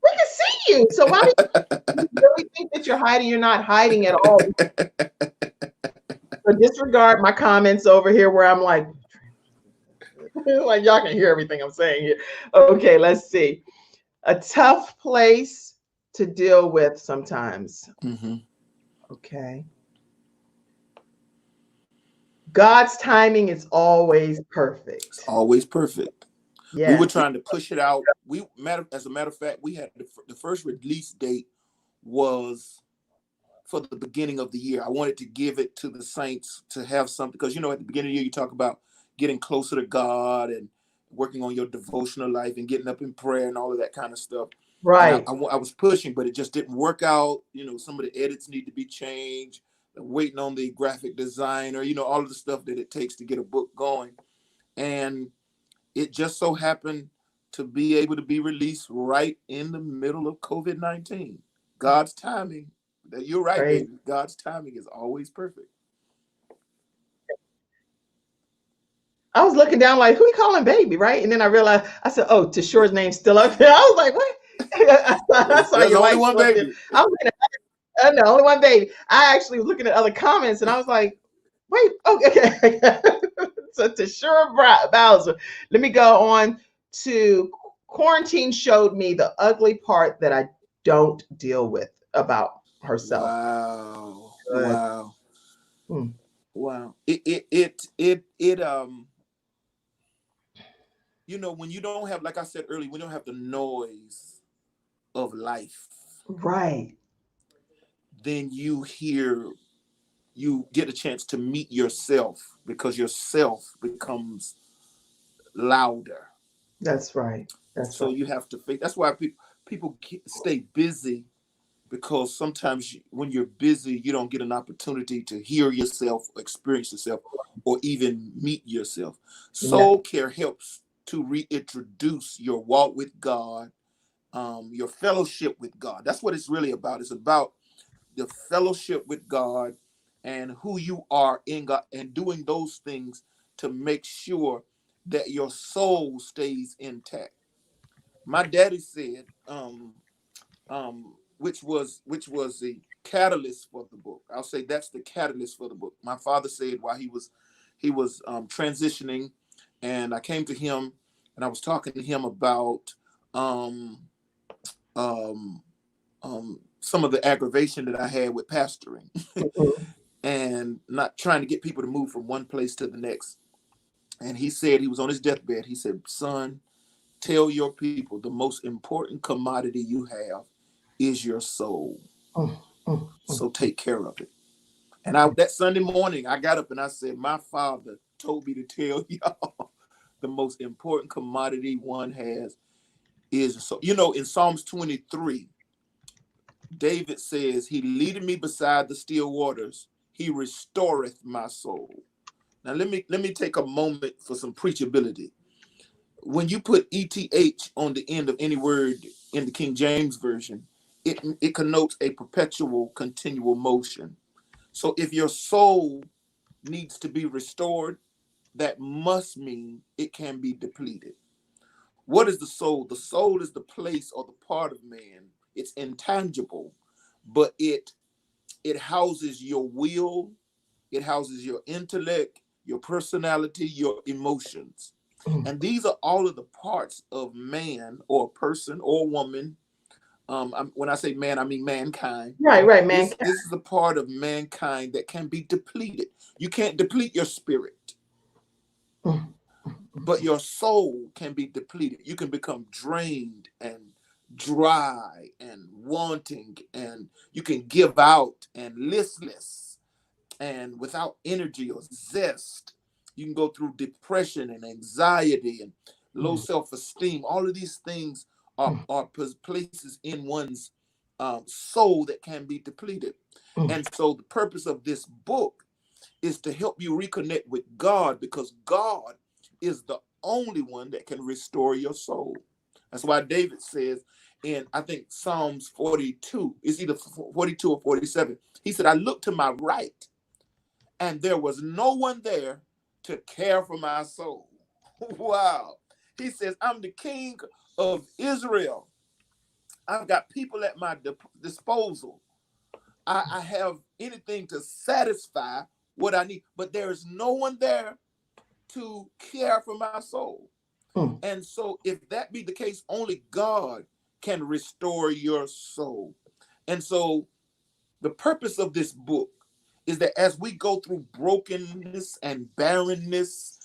we can see you. So why do you really think that you're hiding? You're not hiding at all. So disregard my comments over here where I'm like, like y'all can hear everything I'm saying here. Okay, let's see. A tough place to deal with sometimes. Mm-hmm. Okay. God's timing is always It's perfect. always perfect. We were Yes. trying to push it out. As a matter of fact, we had the first release date was for the beginning of the year. I wanted to give it to the saints to have something, because at the beginning of the year you talk about getting closer to God and working on your devotional life and getting up in prayer and all of that kind of stuff. And Right. I was pushing, but it just didn't work out. Some of the edits need to be changed. Waiting on the graphic designer. All of the stuff that it takes to get a book going, and it just so happened to be able to be released right in the middle of COVID-19. God's timing. You're right, Praise. baby. God's timing is always perfect. I was looking down like, who he calling baby, right? And then I realized, I said, oh, Tashore's name's still up there. I was like, what? I saw There's your only wife one still up there. baby. I was like, no, only one baby. I actually was looking at other comments and I was like, wait, okay. So Tashore Bowser. Let me go on to quarantine showed me the ugly part that I don't deal with about herself. Wow. Good. Wow. Hmm. Wow. When you don't have, like I said earlier, we don't have the noise of life, Right. then you get a chance to meet yourself, because yourself becomes louder. That's right. That's So right. you have to face. That's why people stay busy, because sometimes when you're busy, you don't get an opportunity to hear yourself, experience yourself, or even meet yourself. Yeah. Soul care helps to reintroduce your walk with God, your fellowship with God. That's what it's really about. It's about the fellowship with God and who you are in God, and doing those things to make sure that your soul stays intact. My daddy said, which was the catalyst for the book. I'll say that's the catalyst for the book. My father said while he was transitioning, and I came to him and I was talking to him about um, um, some of the aggravation that I had with pastoring Mhm. and not trying to get people to move from one place to the next. And he said, he was on his deathbed. He said, son, tell your people the most important commodity you have is your soul. Mm, mm, mm. So take care of it. And that Sunday morning, I got up and I said, my father told me to tell y'all the most important commodity one has is your soul. In Psalms 23, David says, he leadeth me beside the still waters. He restoreth my soul. Now let me take a moment for some preachability. When you put ETH on the end of any word in the King James Version, it connotes a perpetual, continual motion. So if your soul needs to be restored, that must mean it can be depleted. What is the soul? The soul is the place or the part of man. It's intangible, but it houses your will, it houses your intellect, your personality, your emotions. Mm. And these are all of the parts of man or person or woman. When I say man, I mean mankind. Right, This mankind. this is the part of mankind that can be depleted. You can't deplete your spirit, Mm. but your soul can be depleted. You can become drained and dry and wanting, and you can give out and listless and without energy or zest. You can go through depression and anxiety and low Mm. self-esteem. All of these things Mm. are places in one's soul that can be depleted. Mm. And so the purpose of this book is to help you reconnect with God, because God is the only one that can restore your soul. That's why David says in, I think, Psalms 42, it's either 42 or 47, he said, I looked to my right and there was no one there to care for my soul. Wow. He says, I'm the king of Israel. I've got people at my disposal. I have anything to satisfy what I need, but there is no one there to care for my soul. Mm. And so, if that be the case, only God can restore your soul. And so, the purpose of this book is that as we go through brokenness and barrenness,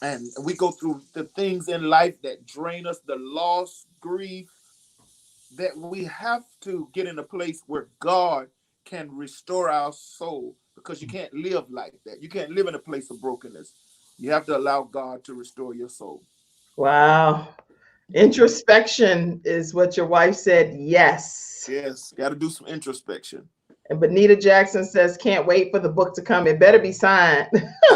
and we go through the things in life that drain us, the loss, grief, that we have to get in a place where God can restore our soul, because you can't live like that. You can't live in a place of brokenness. You have to allow God to restore your soul. Wow. Introspection is what your wife said. Yes. Yes, got to do some introspection. And Benita Jackson says, can't wait for the book to come. It better be signed.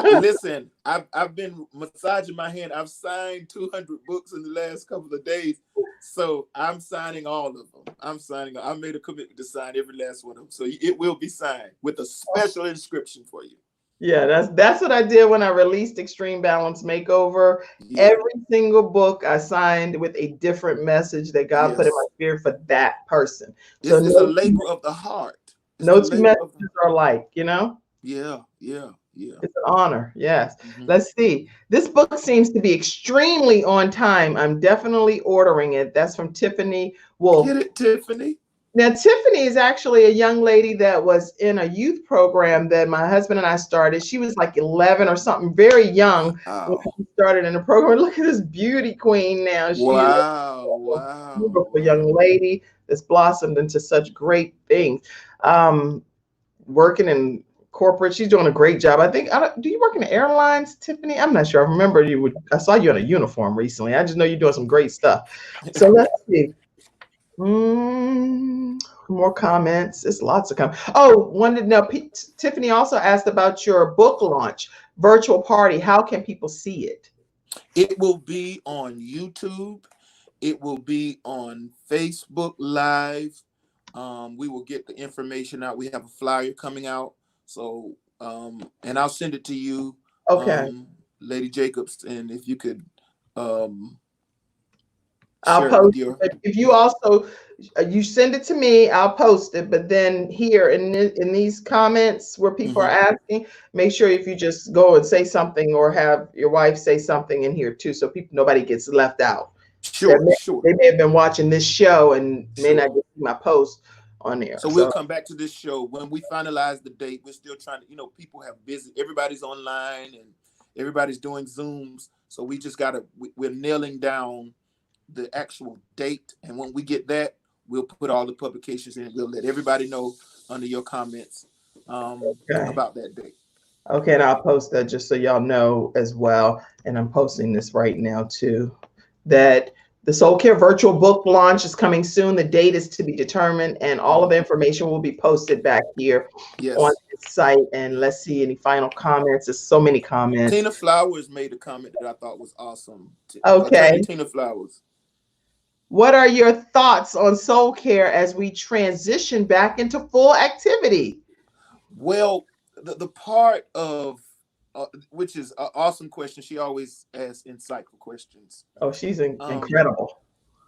Listen, I've been massaging my hand. I've signed 200 books in the last couple of days. So I'm signing all of them. I made a commitment to sign every last one of them. So it will be signed with a special inscription for you. Yeah, that's what I did when I released Extreme Balance Makeover. Yeah. Every single book I signed with a different message that God put in my Yes. spirit for that person. So It's a labor of the heart. It's no the two labor of the messages are alike, you know? Yeah, yeah, yeah. It's an honor. Yes. Hmm. Let's see. This book seems to be extremely on time. I'm definitely ordering it. That's from Tiffany Wolf. Get it, Tiffany. Now, Tiffany is actually a young lady that was in a youth program that my husband and I started. She was like 11 or something, very young when Wow. she started in the program. Look at this beauty queen now. She is Wow. a Wow. beautiful young Wow. lady that's blossomed into such great things. Um, Working in corporate, she's doing a great job. I think. Do you work in the airlines, Tiffany? I'm not sure. I remember you would. I saw you in a uniform recently. I just know you're doing some great stuff. So let's see. More comments. There's lots of comments. Oh, wanted to know. Tiffany also asked about your book launch virtual party. How can people see it? It will be on YouTube. It will be on Facebook Live. We will get the information out. We have a flyer coming out. So, and I'll send it to you, Okay. um, Lady Jacobs. And if you could um, I'll share it with post it. your, But if you yeah. also you send it to me, I'll post it. But then here in these comments where people are Hmm. asking, make sure if you just go and say something or have your wife say something in here too, so people nobody gets left out. That Sure, sure, they may have been watching this show and may not sure. get my post on there. So we'll So come back to this show when we finalize the date. We're still trying to, people have busy. Everybody's online and everybody's doing Zooms. So we just we're nailing down the actual date. And when we get that, we'll put all the publications in. We'll let everybody know under your comments okay. about that date. Okay, and I'll post that just so y'all know as well. And I'm posting this right now too. That the Soul Care virtual book launch is coming soon. The date is to be determined, and all of the information will be posted back here on Yes. this site. And let's see any final comments. There's so many comments. Tina Flowers made a comment that I thought was awesome. Attorney Okay. Tina Flowers. What are your thoughts on Soul Care as we transition back into full activity? Well, the part of which is an awesome question. She always asks insightful questions. Oh, she's Um, incredible.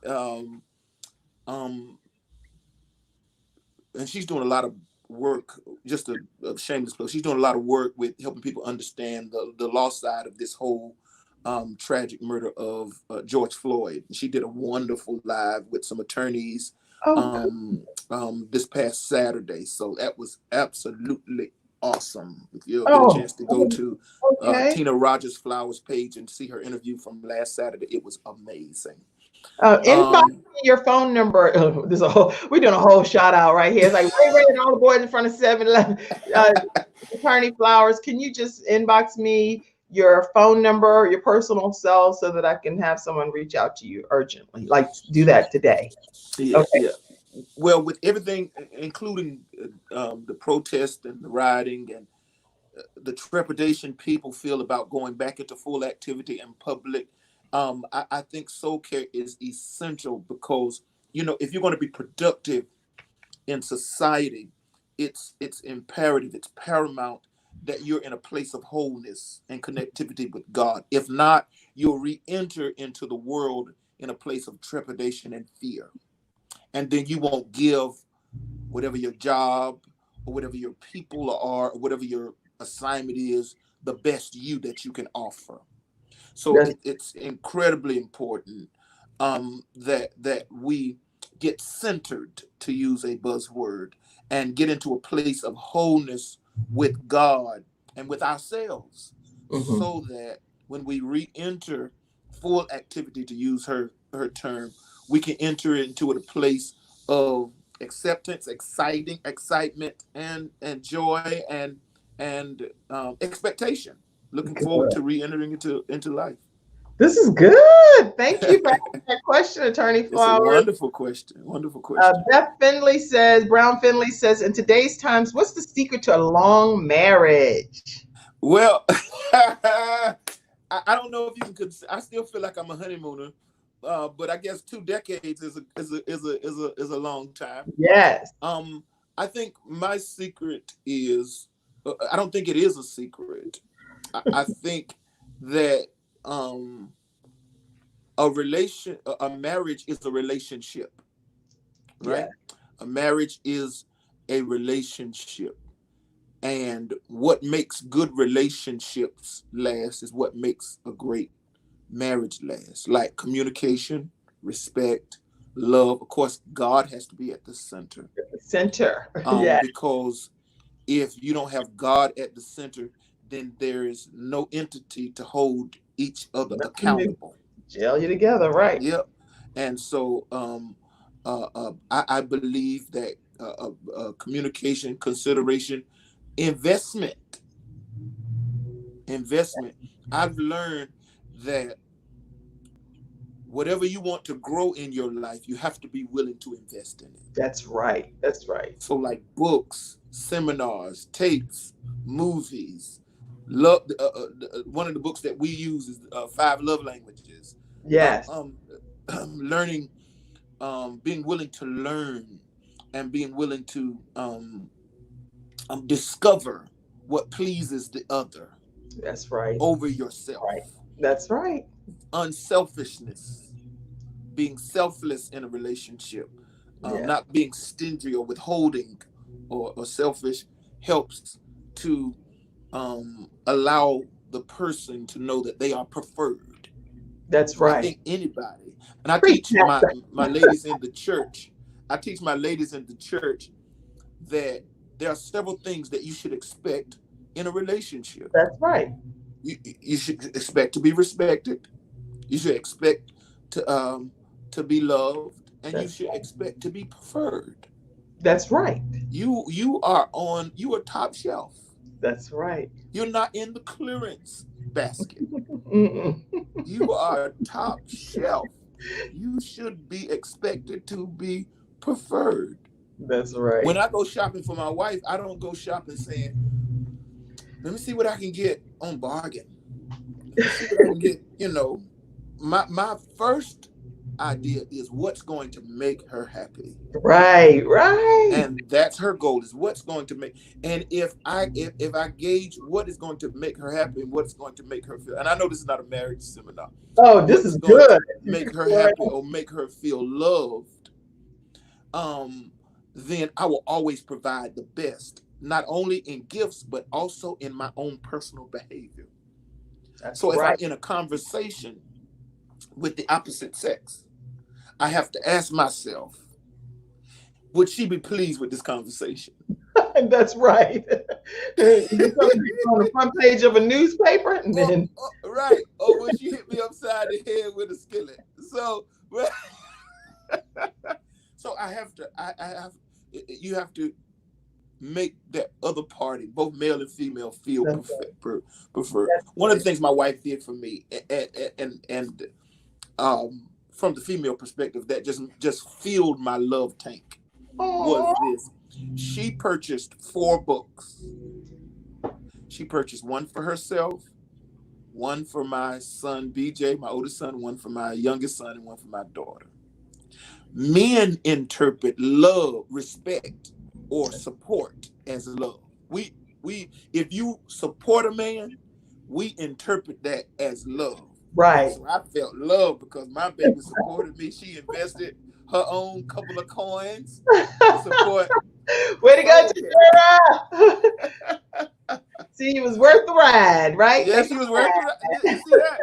um, um, and she's doing a lot of work. Just a shameless plug. She's doing a lot of work with helping people understand the law side of this whole tragic murder of George Floyd. She did a wonderful live with some attorneys Oh, good. this past Saturday. So that was absolutely awesome. If you'll get a Oh, chance to go to okay. Tina Rogers Flowers page and see her interview from last Saturday, it was amazing. Inbox me your phone number. We're doing a whole shout out right here. It's like Ray and all the boys in front of 7-Eleven. Attorney Flowers, can you just inbox me your phone number, your personal cell, so that I can have someone reach out to you urgently? Like, do that today. Yeah, Okay. yeah. Well, with everything, including the protest and the rioting and the trepidation people feel about going back into full activity in public, I think soul care is essential because, if you're going to be productive in society, it's imperative, it's paramount that you're in a place of wholeness and connectivity with God. If not, you'll re-enter into the world in a place of trepidation and fear. And then you won't give whatever your job or whatever your people are, or whatever your assignment is, the best you that you can offer. So That's it's incredibly important that we get centered, to use a buzzword, and get into a place of wholeness with God and with ourselves, mhm. so that when we re-enter full activity, to use her term, we can enter into a place of acceptance, excitement, and joy, and expectation, looking forward Good. to re-entering into life. This is good. Thank you for asking that question, Attorney It's a Flowers. wonderful question. Wonderful question. Brown Finley says, in today's times, what's the secret to a long marriage? Well, I don't know if you can. I still feel like I'm a honeymooner, but I guess 2 decades is a long time. Yes, Um, I think my secret is. I don't think it is a secret. I think that um, a marriage is a relationship, yes, right? A marriage is a relationship. And what makes good relationships last is what makes a great marriage last. Like communication, respect, love. Of course, God has to be at the center. center. Yes, Because if you don't have God at the center, then there is no entity to hold each other nothing to accountable. gel you together, right? Yep. And so I believe that communication, consideration, investment, investment. I've learned that whatever you want to grow in your life, you have to be willing to invest in it. That's right. That's right. So, like books, seminars, tapes, movies. Love. One of the books that we use is Five Love Languages. Yes, Learning, being willing to learn, and being willing to discover what pleases the other that's right. over Right. yourself. That's right. Unselfishness, being selfless in a relationship, Yeah, not being stingy or withholding, or selfish, helps to allow the person to know that they are preferred. that's I right. think anybody, and I Preach, teach Pastor. my ladies in the church, I teach my ladies in the church that there are several things that you should expect in a relationship. That's right. You should expect to be respected. You should expect to be loved, and you That's should expect to be preferred. that's right. You are top shelf. That's right. You're not in the clearance basket. Mm-mm. You are top shelf. You should be expected to be preferred. That's When right. I go shopping for my wife, I don't go shopping saying, "Let me see what I can get on bargain. Let me see what I can get." My first idea is what's going to make her happy. Right. Right. And that's her goal, is what's going to make. And if I gauge what is going to make her happy and what's going to make her feel, and I know this is not a marriage seminar, Oh, this what's is going good. to make her happy or make her feel loved, um then I will always provide the best, not only in gifts but also in my own personal behavior. That's So if I'm right. in a conversation with the opposite sex, I have to ask myself, would she be pleased with this conversation? That's right. You on the front page of a newspaper, and Or, then right. Or would she hit me upside the head with a skillet? So, so I have, you have to make that other party, both male and female, feel preferred. that's One of the things my wife did for me, and from the female perspective, that just filled my love tank, was oh, this. She purchased 4 books. She purchased one for herself, one for my son BJ, my oldest son, one for my youngest son, and one for my daughter. Men interpret love, respect, or support as love. We if you support a man, we interpret that as love. And right. so I felt love because my baby supported me. She invested her own couple of coins to support. Way to go, So Tara. See, it was worth the ride, right? yeah, she was working. You see that?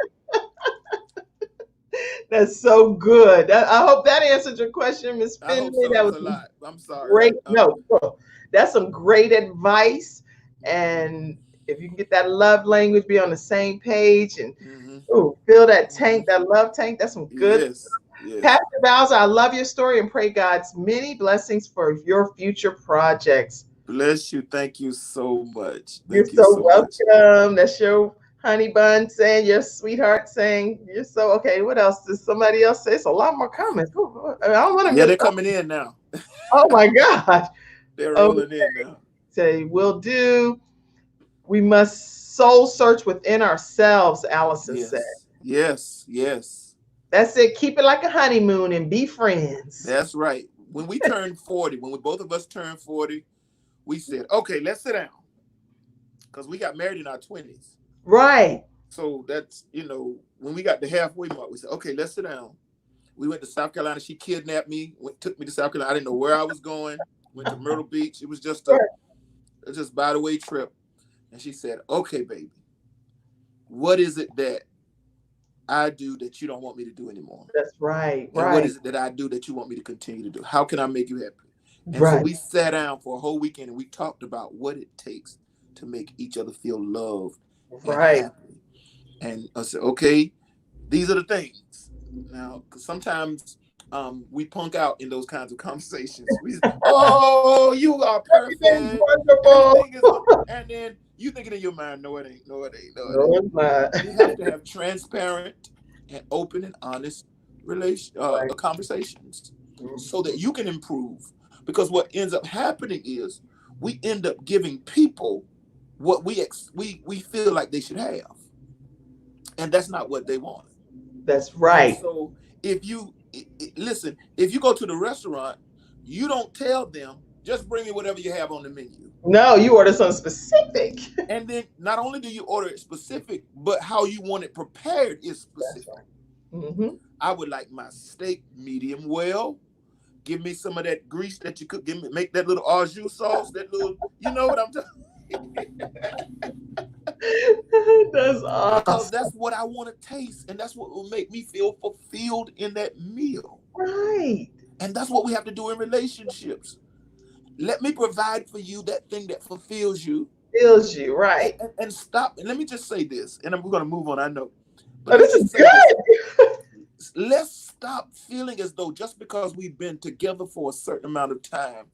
That's so good. I hope that answered your question, Miss I hope Finley. so. It That was was a lot. I'm sorry. great. No, that's some great advice. And if you can get that love language, be on the same page, and Mm-hmm. fill that tank, Mm-hmm. that love tank. That's some good. Yes. Yes. Pastor Bowser, I love your story and pray God's many blessings for your future projects. Bless you. Thank you so much. You're Thank you so so much. welcome. That's your honey bun saying, your sweetheart saying, you're so okay. What else does somebody else say? It's a lot more comments. Ooh, I don't want to Yeah, miss. they're coming in now. Oh my gosh. They're Okay. rolling in now. Say, will do. We must soul search within ourselves, Allison said. Yes. Yes. Yes. That's it. Keep it like a honeymoon and be friends. That's right. When we turned 40, when we both of us turned 40, we said, okay, let's sit down. Because we got married in our 20s. Right. So that's, when we got the halfway mark, we said, okay, let's sit down. We went to South Carolina. She kidnapped me, took me to South Carolina. I didn't know where I was going. Went to Myrtle Beach. It was just a by the way trip. And she said, okay, baby, what is it that I do that you don't want me to do anymore? That's right. And what is it that I do that you want me to continue to do? How can I make you happy? And Right. so we sat down for a whole weekend and we talked about what it takes to make each other feel loved and happy. And I said, okay, these are the things. Now, because sometimes we punk out in those kinds of conversations. We say, oh, you are perfect. Wonderful. And then you thinking in your mind, no, it ain't. No, it ain't. No, it's not. You have to have transparent and open and honest conversations so that you can improve. Because what ends up happening is we end up giving people what we feel like they should have, and that's not what they want. That's right. And so if you listen, if you go to the restaurant, you don't tell them just bring me whatever you have on the menu. No, you order something specific. And then not only do you order it specific, but how you want it prepared is specific. Right. Mm-hmm. I would like my steak medium well. Give me some of that grease that you could make that little au jus sauce, that little, you know what I'm talking That's awesome. Because that's what I want to taste, and that's what will make me feel fulfilled in that meal. Right. And that's what we have to do in relationships. Let me provide for you that thing that fulfills you. Fills you, right. And stop. And let me just say this, and we're going to move on, I know. But this is good. Let's stop feeling as though just because we've been together for a certain amount of time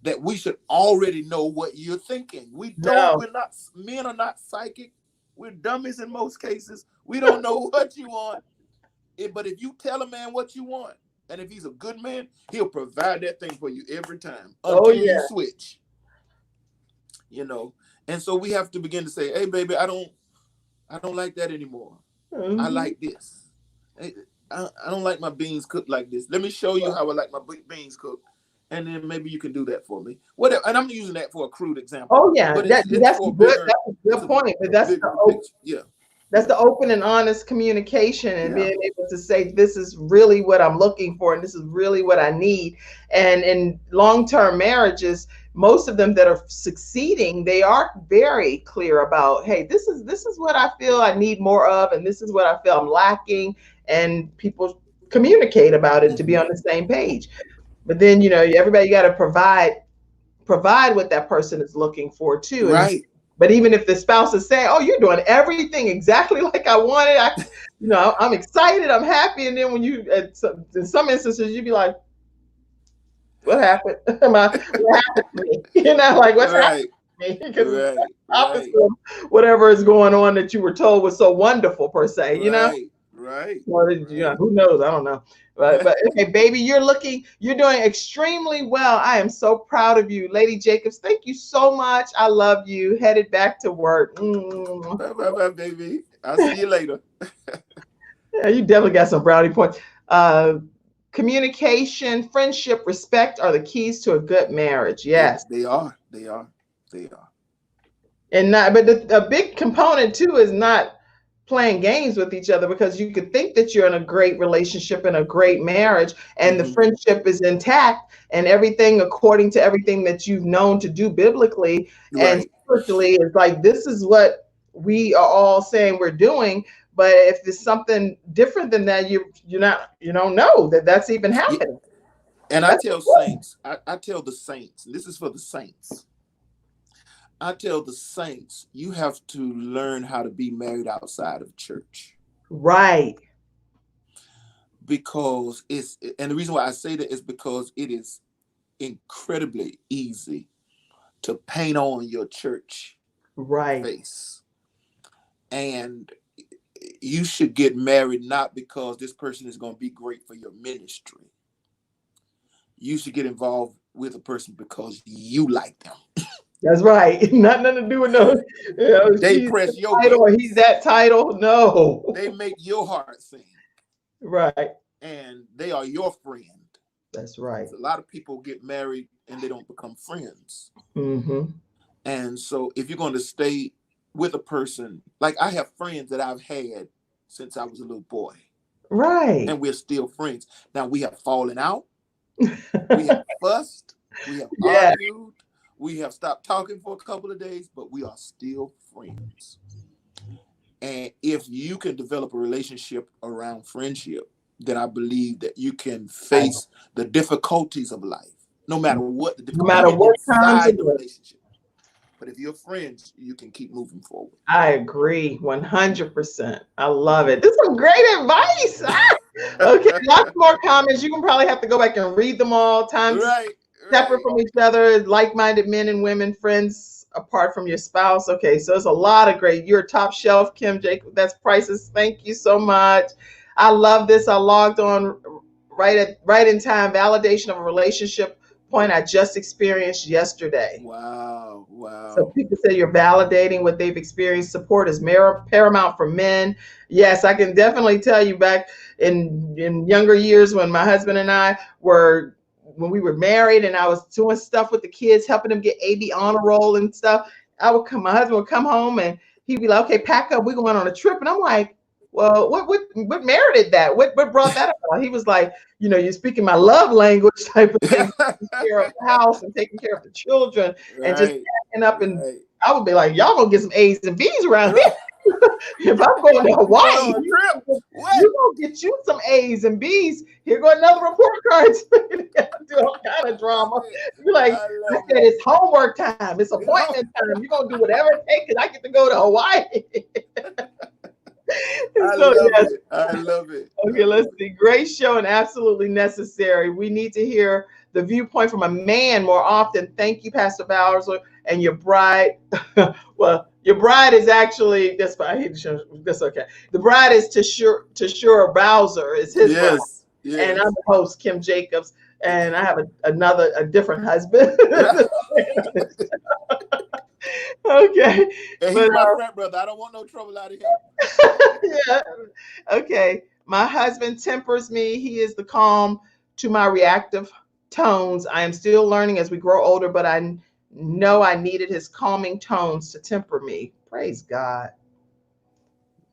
that we should already know what you're thinking. We don't. No. Men are not psychic. We're dummies in most cases. We don't know what you want. But if you tell a man what you want, and if he's a good man, he'll provide that thing for you every time until you switch. And so we have to begin to say, hey, baby, I don't like that anymore. Mm-hmm. I like this. I don't like my beans cooked like this. Let me show you how I like my beans cooked. And then maybe you can do that for me. Whatever. And I'm using that for a crude example. Oh, yeah. That's a good point. But that's That's the open and honest communication and Yeah. being able to say, this is really what I'm looking for and this is really what I need. And in long-term marriages, most of them that are succeeding, they are very clear about, hey, this is what I feel I need more of, and this is what I feel I'm lacking. And people communicate about it to be on the same page. But then, everybody got to provide what that person is looking for too. And Right. but even if the spouse is saying, "Oh, you're doing everything exactly like I wanted," I'm excited, I'm happy, and then when in some instances, you'd be like, "What happened? What happened to me?" Like what's happened Right. to me? Because it's Right. opposite Right. of whatever is going on that you were told was so wonderful per se. Right. Right. Well, Right. who knows? I don't know. But okay, baby, you're doing extremely well. I am so proud of you. Lady Jacobs, thank you so much. I love you. Headed back to work. Bye, bye, bye, baby. I'll see you later. Yeah, you definitely got some brownie points. Communication, friendship, respect are the keys to a good marriage. Yes. They are. They are. They are. And not, but a big component too is not playing games with each other, because you could think that you're in a great relationship and a great marriage and the friendship is intact and everything according to everything that you've known to do biblically and Right. spiritually is like, this is what we are all saying we're doing. But if there's something different than that, you don't know that that's even Yeah. happening. And I That's tell important. saints, I tell the saints, and this is for the saints. I tell the saints, you have to learn how to be married outside of church. Right. Because and the reason why I say that is because it is incredibly easy to paint on your church Right. face. And you should get married not because this person is going to be great for your ministry. You should get involved with a person because you like them. That's right. Nothing to do with no, They she's press the your title or he's buttons. that title. No. They make your heart sing. Right. And they are your friend. That's right. A lot of people get married and they don't become friends. Mm-hmm. And so if you're going to stay with a person, like I have friends that I've had since I was a little boy. Right. And we're still friends. Now we have fallen out. We have fussed. We have Yeah. argued. We have stopped talking for a couple of days, but we are still friends. And if you can develop a relationship around friendship, then I believe that you can face the difficulties of life, no matter what the No difficulty, matter even what times inside it the is. relationship. But if you're friends, you can keep moving forward. I agree 100%. I love it. This is some great advice. Okay, lots more comments. You can probably have to go back and read them all. Times Right, separate right. from each other, like-minded men and women, friends apart from your spouse. Okay, so it's a lot of great. You're top shelf, Kim Jacob. That's priceless. Thank you so much. I love this. I logged on right in time. Validation of a relationship point I just experienced yesterday. Wow, So wow. people say you're validating what they've experienced. Support is paramount for men. Yes, I can definitely tell you back in younger years when my husband and I were when we were married and I was doing stuff with the kids, helping them get AB honor roll and stuff. My husband would come home and he'd be like, "Okay, pack up, we're going on a trip." And I'm like, "Well, what merited that? What brought that about?" He was like, "You're speaking my love language type of thing, taking care of the house and taking care of the children and just Right, up and right. I would be like, y'all gonna get some A's and B's around Right. here. If I'm going to You going Hawaii, on a trip? What? you're gonna get you some A's and B's. Here go another report card. Do all kind of I love drama. it. You're like, I I love said it. it's homework time, it's You know? appointment time. You're gonna do whatever it takes because I get to go to Hawaii. I So love yes, it. I love it. I okay, let's love it. see. Great show and absolutely necessary. We need to hear the viewpoint from a man more often. Thank you, Pastor Bowers, and your bride. Well, your bride is actually that's fine. I hate to show, that's okay. The bride is Tashura Bowser is his bride, Yes, and yes. I'm the host, Kim Jacobs, and I have a different husband. Okay, And but he's my friend, brother. I don't want no trouble out of him. yeah. Okay. My husband tempers me. He is the calm to my reactive tones. I am still learning as we grow older, but I know I needed his calming tones to temper me. Praise God.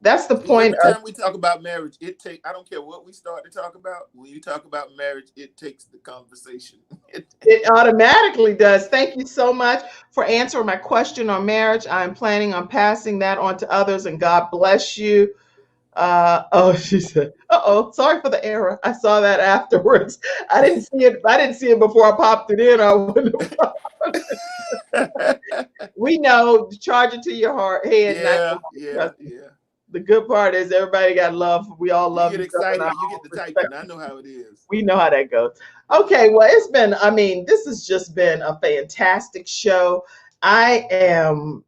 That's the See, point every of time we talk about marriage, I don't care what we start to talk about. When you talk about marriage, it takes the conversation. it automatically does. Thank you so much for answering my question on marriage. I'm planning on passing that on to others, and God bless you. Oh, she said, "Uh-oh, sorry for the error. I saw that afterwards. I didn't see it. I didn't see it before I popped it in. I wouldn't have." We know, charge it to your heart head, not Yeah, your heart. yeah, Trust me. yeah. The good part is everybody got love. We all You love get each other in our excited, you get own the respect. typing. I know how it is. We know how that goes. Yeah. Okay, well, it's been, I mean, this has just been a fantastic show. I am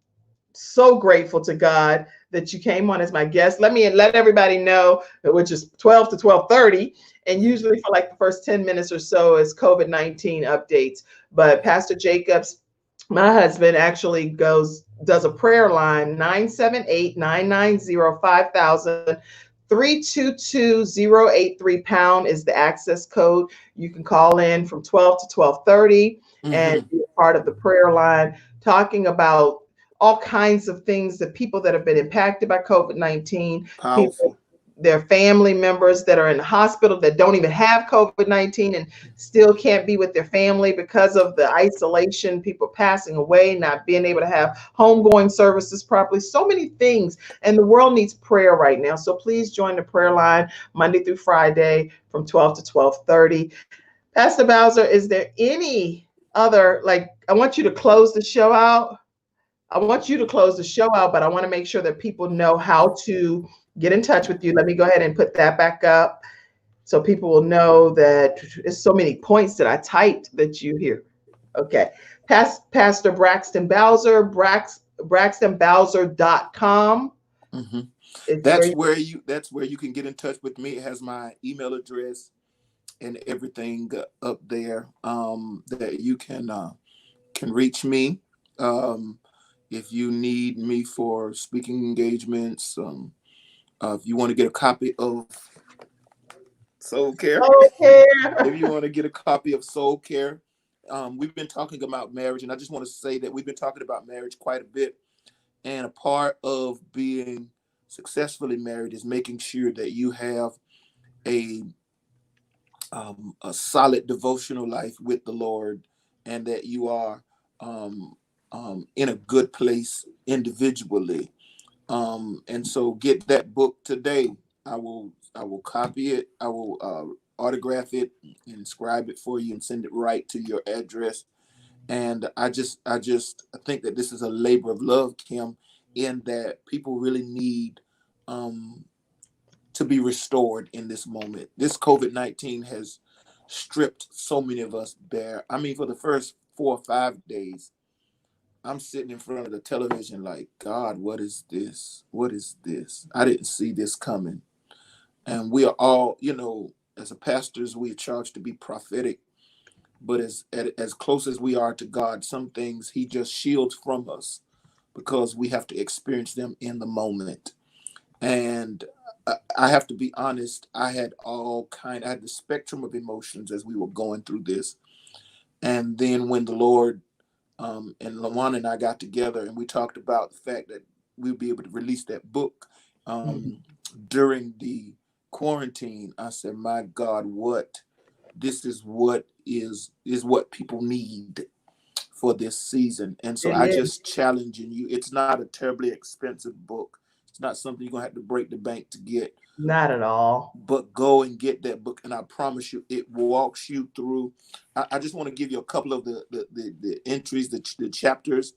so grateful to God that you came on as my guest. Let everybody know, which is 12 to 12:30, and usually for like the first 10 minutes or so is COVID-19 updates. But Pastor Jacobs, my husband, actually does a prayer line, 978-990-5000. 322083 is the access code. You can call in from 12 to 12:30 and Mm-hmm. be a part of the prayer line, talking about all kinds of things, the people that have been impacted by COVID-19, people, Powerful. their family members that are in the hospital that don't even have COVID-19 and still can't be with their family because of the isolation, people passing away, not being able to have homegoing services properly, so many things. And the world needs prayer right now. So please join the prayer line Monday through Friday from 12 to 12:30. Pastor Bowser, is there any other, like, I want you to close the show out. I want you to close the show out, but I want to make sure that people know how to get in touch with you. Let me go ahead and put that back up so people will know that there's so many points that I typed that you hear. Okay. Pastor Braxton Bowser, braxtonbowser.com Mm-hmm. is where you, That's where you can get in touch with me. It has my email address and everything up there, that you can reach me. Um, if you need me for speaking engagements, if you want to get a copy of Soul Care, okay. if you want to get a copy of Soul Care, we've been talking about marriage, and I just want to say that we've been talking about marriage quite a bit. And a part of being successfully married is making sure that you have a a solid devotional life with the Lord, and that you are in a good place individually. And so get that book today. I will copy it. I will autograph it, inscribe it for you, and send it right to your address. And I think that this is a labor of love, Kim, in that people really need um, to be restored in this moment. This COVID-19 has stripped so many of us bare. I mean, for the first 4 or 5 days, I'm sitting in front of the television like, God, what is this? What is this? I didn't see this coming. And we are all, as a pastors, we are charged to be prophetic. But as close as we are to God, some things He just shields from us because we have to experience them in the moment. And I have to be honest, I had the spectrum of emotions as we were going through this. And then when the Lord and Lawan and I got together and we talked about the fact that we'll be able to release that book Mhm. during the quarantine, I said, my God, this is what people need for this season. And so It I is just challenging you. It's not a terribly expensive book. It's not something you're gonna have to break the bank to get. not at all. But go and get that book, and I promise you, it walks you through. I just want to give you a couple of the entries, the chapters.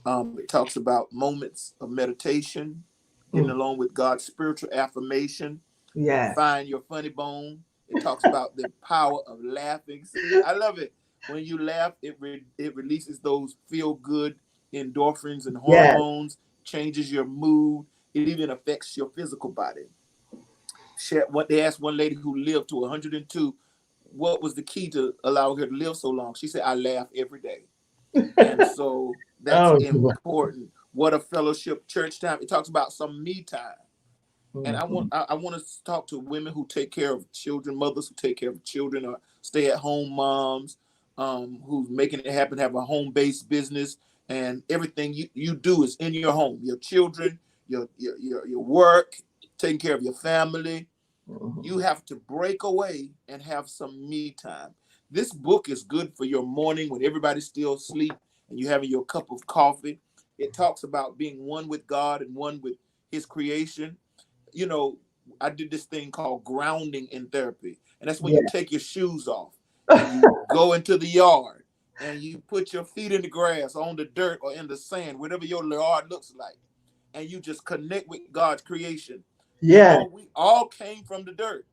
It talks about moments of meditation, getting Mm. along with God's spiritual affirmation, Yes. find your funny bone. It talks about the power of laughing. See, I love it. When you laugh, it releases those feel good endorphins and Yes. hormones, changes your mood. It even affects your physical body. What they asked one lady who lived to 102, what was the key to allowing her to live so long? She said, I laugh every day. And so that's Oh, important. What a fellowship church time. It talks about some me time. And mhm. I want to talk to women who take care of children, mothers who take care of children, or stay at home moms, who's making it happen, have a home based business, and everything you do is in your home. Your children, your work, taking care of your family. Mhm. You have to break away and have some me time. This book is good for your morning when everybody's still asleep and you're having your cup of coffee. It talks about being one with God and one with his creation. You know, I did this thing called grounding in therapy. And that's when Yeah. you take your shoes off and you go into the yard and you put your feet in the grass, on the dirt, or in the sand, whatever your yard looks like. And you just connect with God's creation. You Yeah, know, we all came from the dirt.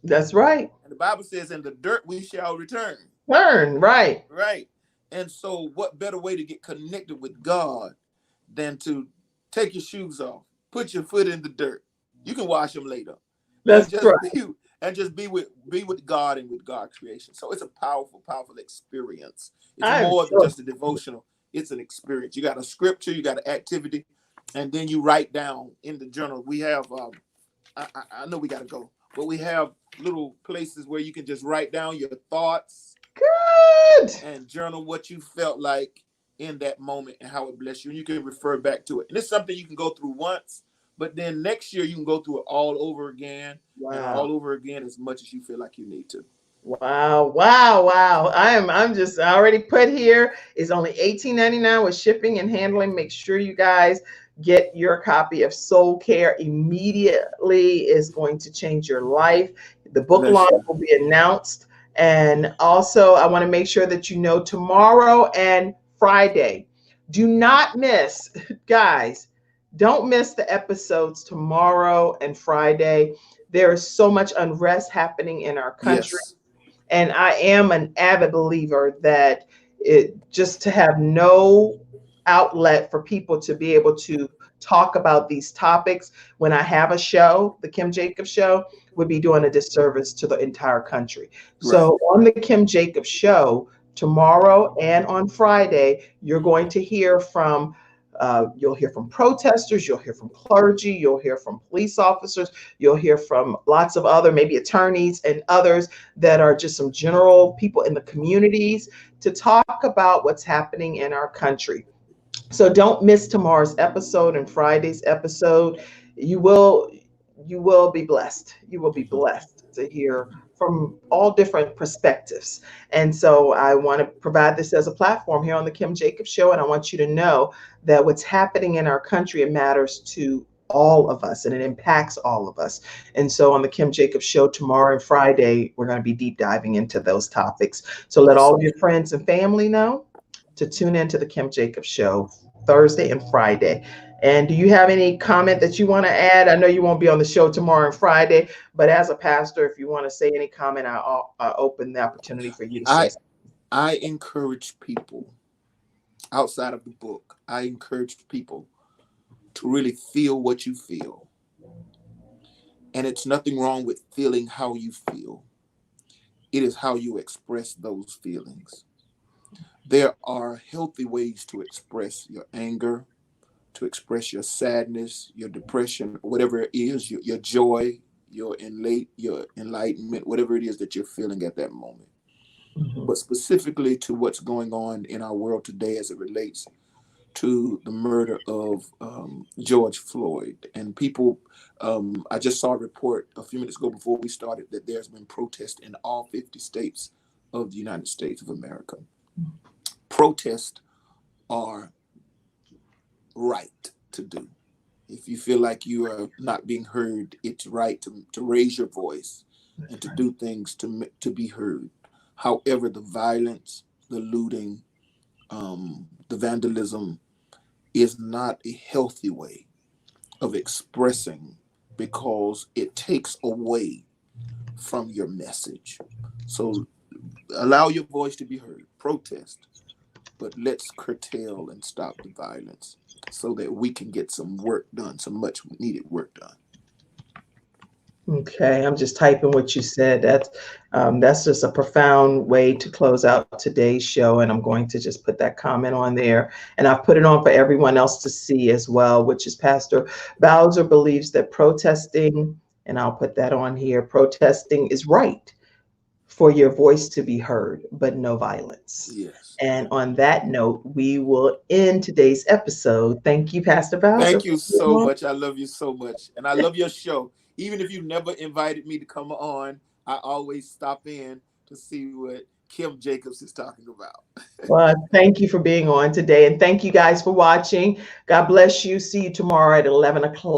that's right. And the Bible says, in the dirt we shall return. Turn, right. Right. And so, what better way to get connected with God than to take your shoes off, put your foot in the dirt. You can wash them later, and That's right. just be with God and with God's creation. So it's a powerful, powerful experience. It's I'm more than sure. just a devotional. It's an experience. You got a scripture, you got an activity, and then you write down in the journal. We have I know we got to go, but we have little places where you can just write down your thoughts Good. and journal what you felt like in that moment and how it blessed you. And you can refer back to it. And it's something you can go through once, but then next year you can go through it all over again and Wow. all over again as much as you feel like you need to. Wow, wow, wow. I already put here is only $18.99 with shipping and handling. Make sure you guys get your copy of Soul Care immediately. Is going to change your life. The book Bless launch you. will be announced. And also I want to make sure that you know tomorrow and Friday. Do not miss, guys, don't miss the episodes tomorrow and Friday. There is so much unrest happening in our country. Yes. And I am an avid believer that it just to have no outlet for people to be able to talk about these topics when I have a show, the Kim Jacobs show, would be doing a disservice to the entire country. Right. So on the Kim Jacobs show tomorrow and on Friday, you're going to hear from you'll hear from protesters, you'll hear from clergy, you'll hear from police officers, you'll hear from lots of other maybe attorneys and others that are just some general people in the communities to talk about what's happening in our country. So don't miss tomorrow's episode and Friday's episode. You will you will be blessed. You will be blessed to hear from all different perspectives. And so I want to provide this as a platform here on the Kim Jacobs show, and I want you to know that what's happening in our country, it matters to all of us and it impacts all of us. And so on the Kim Jacobs show tomorrow and Friday, we're going to be deep diving into those topics. So let all Awesome. of your friends and family know to tune into the Kim Jacobs show Thursday and Friday. And do you have any comment that you want to add? I know you won't be on the show tomorrow and Friday, but as a pastor, if you want to say any comment, I'll open the opportunity for you to say I something. I encourage people outside of the book. I encourage people to really feel what you feel. And it's nothing wrong with feeling how you feel. It is how you express those feelings. There are healthy ways to express your anger, to express your sadness, your depression, whatever it is, your joy, your enlightenment, whatever it is that you're feeling at that moment. Mhm. But specifically to what's going on in our world today as it relates to the murder of George Floyd. And people, I just saw a report a few minutes ago before we started that there's been protest in all 50 states of the United States of America. Protests are right to do. If you feel like you are not being heard, it's right to raise your voice and That's to right. do things to be heard. However, the violence, the looting, the vandalism is not a healthy way of expressing because it takes away from your message. So allow your voice to be heard, protest, but let's curtail and stop the violence so that we can get some work done, some much needed work done. Okay, I'm just typing what you said. That's just a profound way to close out today's show, and I'm going to just put that comment on there, and I've put it on for everyone else to see as well, which is Pastor Bowser believes that protesting, and I'll put that on here, protesting is right for your voice to be heard, but no violence. Yes. And on that note, we will end today's episode. Thank you, Pastor Bowser. Thank you so much. I love you so much. And I love your show. Even if you never invited me to come on, I always stop in to see what Kim Jacobs is talking about. Well, thank you for being on today. And thank you guys for watching. God bless you. See you tomorrow at 11 o'clock.